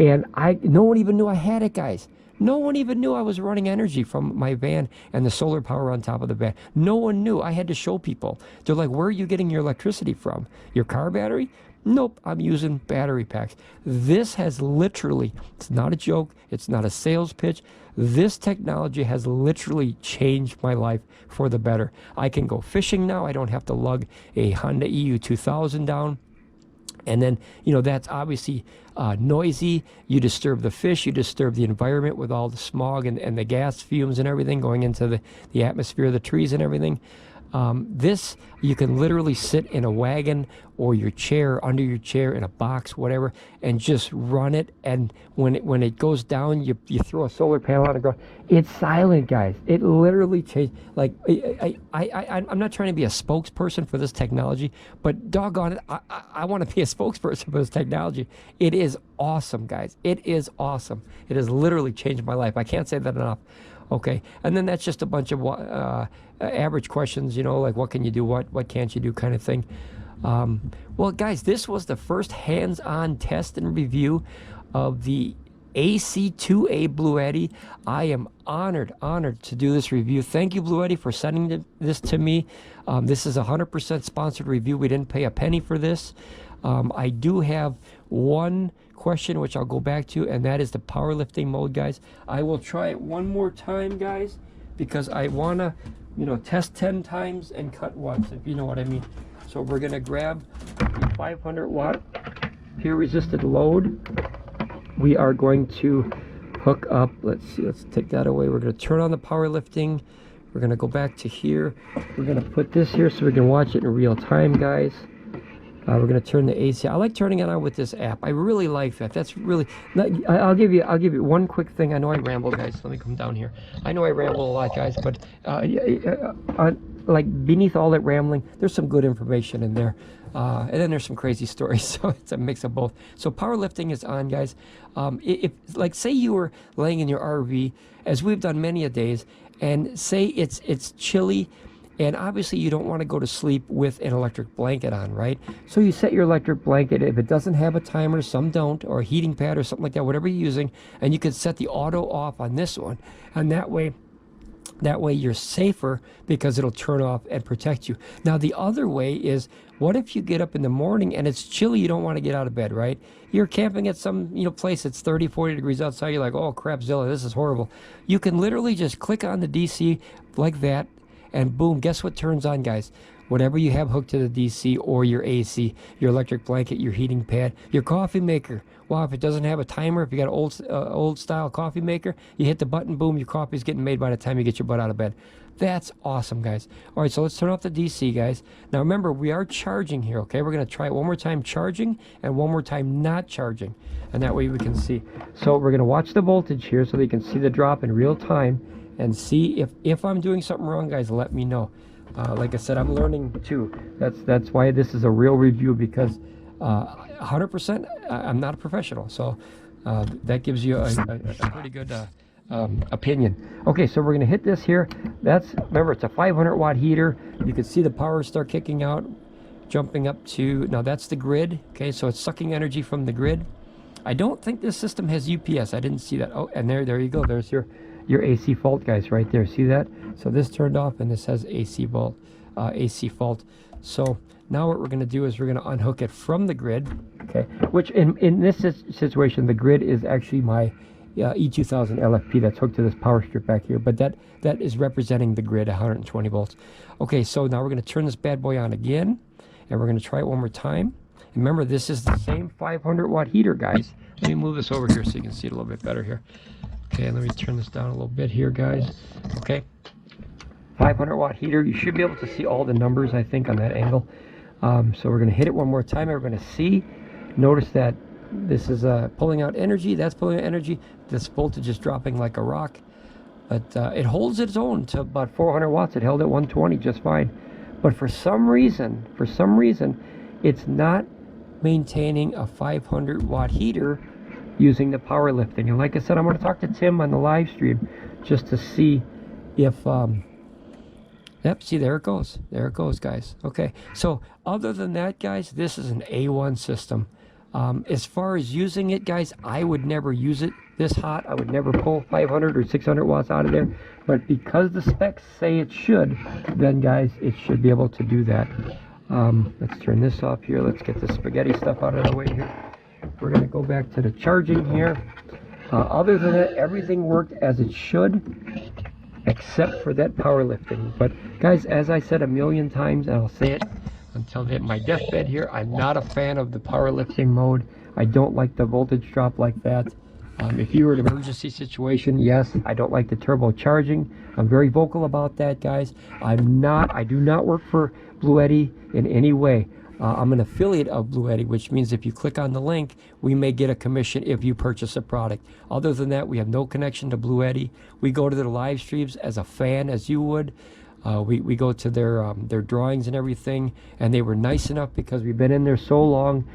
and no one even knew I had it, guys. No one even knew I was running energy from my van and the solar power on top of the van. No one knew. I had to show people. They're like, where are you getting your electricity from? Your car battery? Nope, I'm using battery packs. This has literally, it's not a joke, it's not a sales pitch. This technology has literally changed my life for the better. I can go fishing now. I don't have to lug a Honda EU 2000 down. And then, you know, that's obviously noisy. You disturb the fish, you disturb the environment with all the smog and the gas fumes and everything going into the atmosphere, the trees and everything. This, you can literally sit in a wagon or your chair, under your chair, in a box, whatever, and just run it. And when it goes down, you throw a solar panel on the ground. It's silent, guys. It literally changed. Like, I'm not trying to be a spokesperson for this technology, but doggone it, I want to be a spokesperson for this technology. It is awesome, guys. It is awesome. It has literally changed my life. I can't say that enough. Okay, and then that's just a bunch of average questions, you know, like what can you do, what can't you do, kind of thing. Well, guys, this was the first hands-on test and review of the AC2A Bluetti. I am honored to do this review. Thank you, Bluetti, for sending this to me. This is a 100% sponsored review. We didn't pay a penny for this. I do have one question which I'll go back to, and that is the powerlifting mode, guys. I will try it one more time, guys, because I want to, you know, test 10 times and cut once, if you know what I mean. So we're going to grab the 500 watt peer resisted load. We are going to hook up, let's see, let's take that away. We're going to turn on the powerlifting. We're going to go back to here. We're going to put this here so we can watch it in real time, guys. We're going to turn the AC. I like turning it on with this app. I really like that. That's really. I'll give you one quick thing. I know I ramble, guys. Let me come down here. I know I ramble a lot, guys, but like beneath all that rambling, there's some good information in there, and then there's some crazy stories. So it's a mix of both. So powerlifting is on, guys. If like say you were laying in your RV, as we've done many a days, and say it's chilly. And obviously you don't want to go to sleep with an electric blanket on, right? So you set your electric blanket, if it doesn't have a timer, some don't, or a heating pad or something like that, whatever you're using, and you can set the auto off on this one. And that way you're safer because it'll turn off and protect you. Now the other way is, what if you get up in the morning and it's chilly, you don't want to get out of bed, right? You're camping at some, you know, place that's 30, 40 degrees outside, you're like, oh crapzilla, this is horrible. You can literally just click on the DC like that, and boom, guess what turns on, guys? Whatever you have hooked to the DC or your AC, your electric blanket, your heating pad, your coffee maker. Wow, if it doesn't have a timer, if you got an old style coffee maker, you hit the button, boom, your coffee's getting made by the time you get your butt out of bed. That's awesome, guys. All right, so let's turn off the DC, guys. Now remember, we are charging here, okay? We're gonna try it one more time charging and one more time not charging. And that way we can see. So we're gonna watch the voltage here so that you can see the drop in real time and see if I'm doing something wrong, guys, let me know. Like I said, I'm learning too. That's why this is a real review, because 100% I'm not a professional. So that gives you a pretty good opinion. Okay, so we're gonna hit this here. Remember, it's a 500 watt heater. You can see the power start kicking out, jumping up to, now that's the grid. Okay, so it's sucking energy from the grid. I don't think this system has UPS. I didn't see that. Oh, and there you go. There's your AC fault, guys, right there. See that? So this turned off and this has AC fault. So now what we're going to do is we're going to unhook it from the grid, okay? Which in this situation, the grid is actually my E2000 LFP that's hooked to this power strip back here, but that is representing the grid, 120 volts. Okay, so now we're going to turn this bad boy on again, and we're going to try it one more time. And remember, this is the same 500 watt heater, guys. Let me move this over here so you can see it a little bit better here. Okay, let me turn this down a little bit here, guys. Okay, 500 watt heater. You should be able to see all the numbers, I think, on that angle. So we're going to hit it one more time, and we're going to see. Notice that This is pulling out energy. That's pulling out energy. This voltage is dropping like a rock. But it holds its own to about 400 watts. It held at 120 just fine. But for some reason, it's not maintaining a 500 watt heater using the power lifting. And like I said, I'm going to talk to Tim on the live stream just to see if yep, see, there it goes, guys. Okay, so other than that, guys, this is an A1 system. As far as using it, guys, I would never use it this hot. I would never pull 500 or 600 watts out of there, but because the specs say it should, then guys, it should be able to do that. Let's turn this off here. Let's get the spaghetti stuff out of the way here. We're going to go back to the charging here. Other than that, everything worked as it should, except for that power lifting. But guys, as I said a million times, and I'll say it until my deathbed here, I'm not a fan of the power lifting mode. I don't like the voltage drop like that. If you were in an emergency situation, yes, I don't like the turbo charging. I'm very vocal about that, guys. I do not work for Bluetti in any way. I'm an affiliate of Bluetti, which means if you click on the link, we may get a commission if you purchase a product. Other than that, we have no connection to Bluetti. We go to their live streams as a fan, as you would. We go to their drawings and everything, and they were nice enough because we've been in there so long.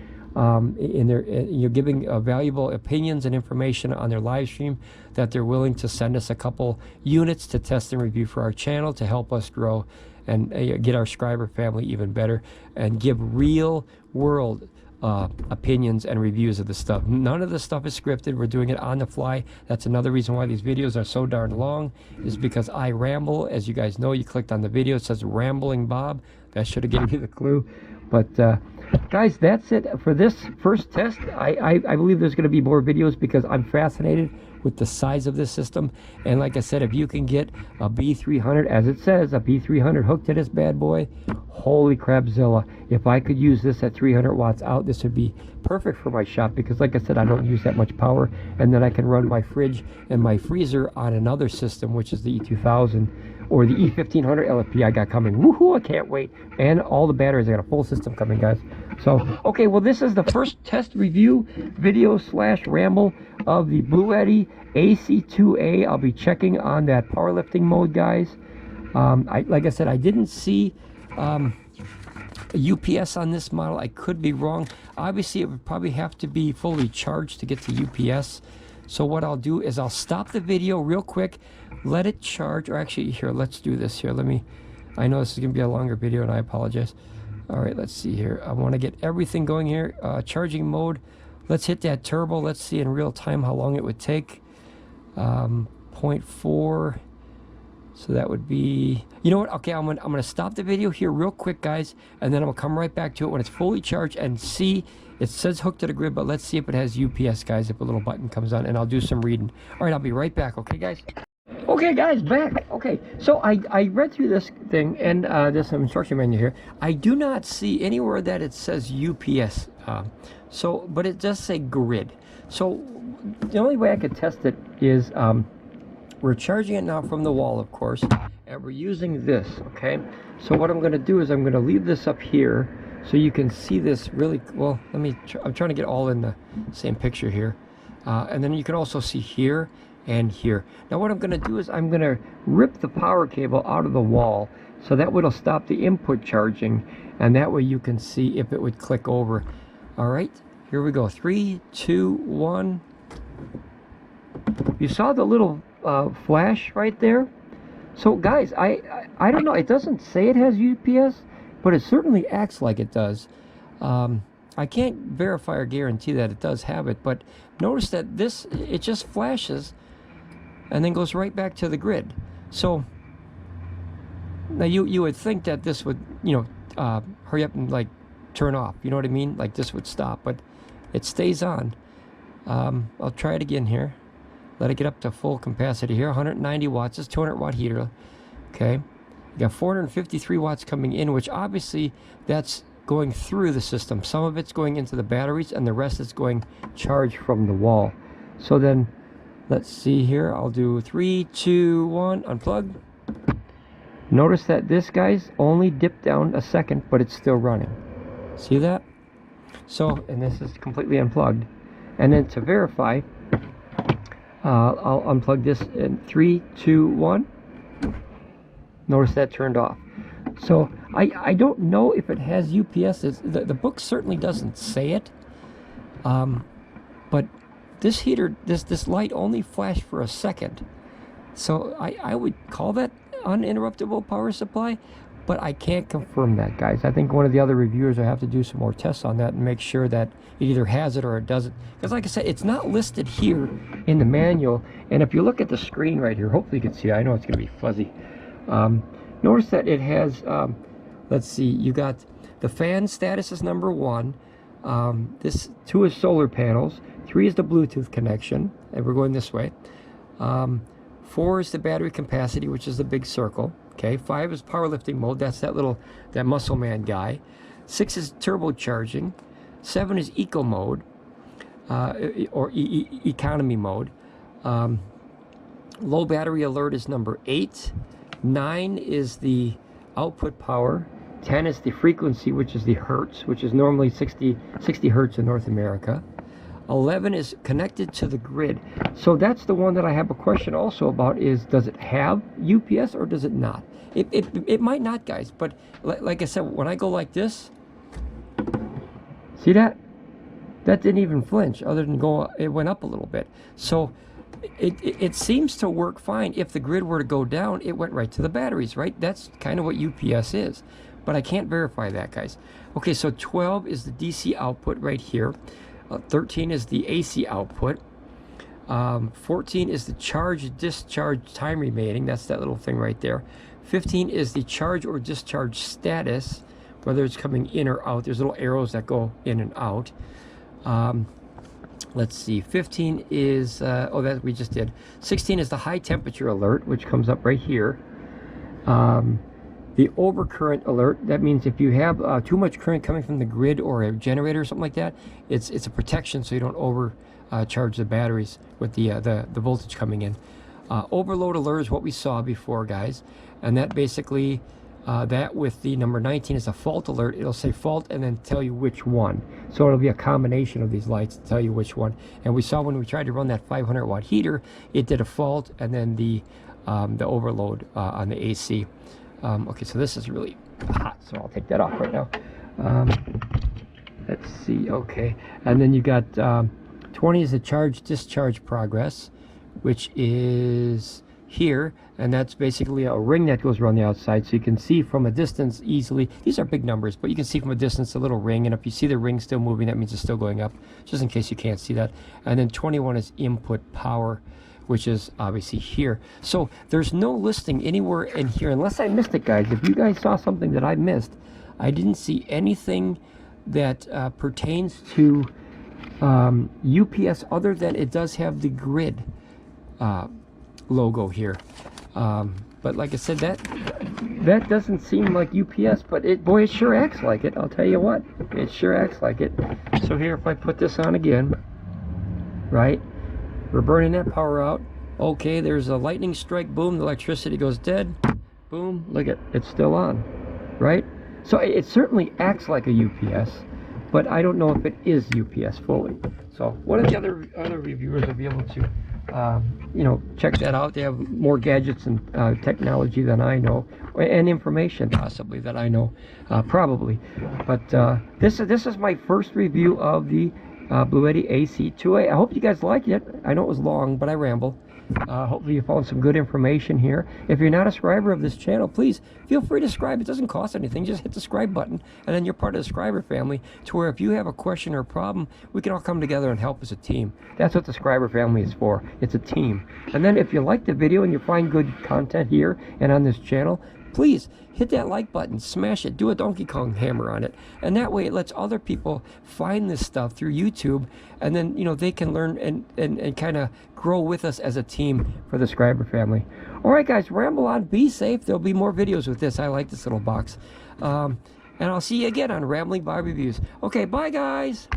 You're giving valuable opinions and information on their live stream that they're willing to send us a couple units to test and review for our channel to help us grow and get our subscriber family even better and give real world opinions and reviews of the stuff. None of the stuff is scripted. We're doing it on the fly. That's another reason why these videos are so darn long, is because I ramble. As you guys know, you clicked on the video, it says Ramblin Bob. That should have given you the clue. But guys, that's it for this first test. I believe there's going to be more videos because I'm fascinated with the size of this system. And like I said, if you can get a B300, as it says, a B300 hooked to this bad boy, holy crapzilla. If I could use this at 300 watts out, this would be perfect for my shop because like I said, I don't use that much power. And then I can run my fridge and my freezer on another system, which is the E2000 or the E1500 LFP I got coming. Woohoo, I can't wait. And all the batteries, I got a full system coming, guys. So, okay, well, this is the first test review video / ramble of the Bluetti AC2A. I'll be checking on that powerlifting mode, guys. Like I said, I didn't see a UPS on this model. I could be wrong. Obviously, it would probably have to be fully charged to get to UPS. So what I'll do is I'll stop the video real quick, let it charge, or actually here, let's do this here. I know this is gonna be a longer video and I apologize. All right, let's see here. I wanna get everything going here. Charging mode, let's hit that turbo. Let's see in real time how long it would take. 0.4, so that would be, you know what? Okay, I'm gonna stop the video here real quick, guys, and then I'm gonna come right back to it when it's fully charged and see. It says hooked to the grid, but let's see if it has UPS, guys, if a little button comes on, and I'll do some reading. All right, I'll be right back, okay, guys? Okay, guys, back. Okay, so I read through this thing, and there's some instruction manual here. I do not see anywhere that it says UPS, but it does say grid. So the only way I could test it is we're charging it now from the wall, of course, and we're using this, okay? So what I'm going to do is I'm going to leave this up here so you can see this really well. I'm trying to get all in the same picture here, and then you can also see here and here. Now what I'm going to do is I'm going to rip the power cable out of the wall so that will stop the input charging, and that way you can see if it would click over. All right, here we go. 3, 2, 1. You saw the little flash right there? So guys, I don't know, it doesn't say it has UPS, but it certainly acts like it does. I can't verify or guarantee that it does have it, but notice that it just flashes and then goes right back to the grid. So now you would think that this would, hurry up and like turn off, you know what I mean? Like this would stop, but it stays on. I'll try it again here. Let it get up to full capacity here. 190 watts, it's 200 watt heater. Okay, you got 453 watts coming in, which obviously that's going through the system. Some of it's going into the batteries and the rest is going charged from the wall. So then let's see here, I'll do 3, 2, 1, unplug. Notice that this, guys, only dipped down a second, but it's still running. See that? So, and this is completely unplugged. And then to verify, I'll unplug this in 3, 2, 1. Notice that turned off. So I don't know if it has UPS. The book certainly doesn't say it. But this heater, this light only flashed for a second. So I would call that uninterruptible power supply, but I can't confirm that, guys. I think one of the other reviewers will have to do some more tests on that and make sure that it either has it or it doesn't. Because like I said, it's not listed here in the manual. And if you look at the screen right here, hopefully you can see it. I know it's going to be fuzzy. Notice that it has, let's see, you got the fan status is number 1. This 2 is solar panels. 3 is the Bluetooth connection, and we're going this way. 4 is the battery capacity, which is the big circle. Okay, 5 is powerlifting mode. That's that muscle man guy. 6 is turbocharging. 7 is eco mode, or economy mode. Low battery alert is number 8. 9 is the output power. 10 is the frequency, which is the hertz, which is normally 60 hertz in North America. 11 is connected to the grid. So that's the one that I have a question also about, is does it have UPS or does it not? It might not, guys, but like I said, when I go like this, see that? That didn't even flinch, other than it went up a little bit. So it seems to work fine. If the grid were to go down, it went right to the batteries, right? That's kind of what UPS is, but I can't verify that, guys. Okay, so 12 is the DC output right here. 13 is the AC output. 14 is the charge-discharge time remaining. That's that little thing right there. 15 is the charge or discharge status, whether it's coming in or out. There's little arrows that go in and out. Let's see. 15 is, oh, that we just did. 16 is the high temperature alert, which comes up right here. The overcurrent alert, that means if you have too much current coming from the grid or a generator or something like that, it's a protection so you don't overcharge the batteries with the voltage coming in. Overload alert is what we saw before, guys, and that basically, that with the number 19 is a fault alert. It'll say fault and then tell you which one. So it'll be a combination of these lights to tell you which one. And we saw when we tried to run that 500 watt heater, it did a fault and then the overload on the AC. Okay, so this is really hot, so I'll take that off right now. Let's see, okay. And then you got 20 is the charge-discharge progress, which is here, and that's basically a ring that goes around the outside, so you can see from a distance easily. These are big numbers, but you can see from a distance a little ring, and if you see the ring still moving, that means it's still going up, just in case you can't see that. And then 21 is input power, which is obviously here. So there's no listing anywhere in here, unless I missed it, guys. If you guys saw something that I missed, I didn't see anything that pertains to UPS other than it does have the grid logo here. But like I said, that doesn't seem like UPS, but boy, it sure acts like it. I'll tell you what, it sure acts like it. So here, if I put this on again, right? We're burning that power out. Okay, there's a lightning strike, boom, the electricity goes dead. Boom, look at it's still on, right? So it certainly acts like a UPS, but I don't know if it is UPS fully. So one of the other reviewers will be able to, you know, check that out. They have more gadgets and technology than I know, and information possibly that I know, probably. But this is my first review of the Bluetti AC2A. I hope you guys liked it. I know it was long, but I ramble. Hopefully you found some good information here. If you're not a subscriber of this channel, please feel free to subscribe. It doesn't cost anything. Just hit the subscribe button, and then you're part of the subscriber family, to where if you have a question or a problem, we can all come together and help as a team. That's what the subscriber family is for. It's a team. And then if you like the video and you find good content here and on this channel, please hit that like button, smash it, do a Donkey Kong hammer on it, and that way it lets other people find this stuff through YouTube, and then, you know, they can learn and kind of grow with us as a team for the subscriber family. All right, guys, ramble on, be safe. There'll be more videos with this. I like this little box. And I'll see you again on Ramblin Bob Reviews. Okay, bye, guys.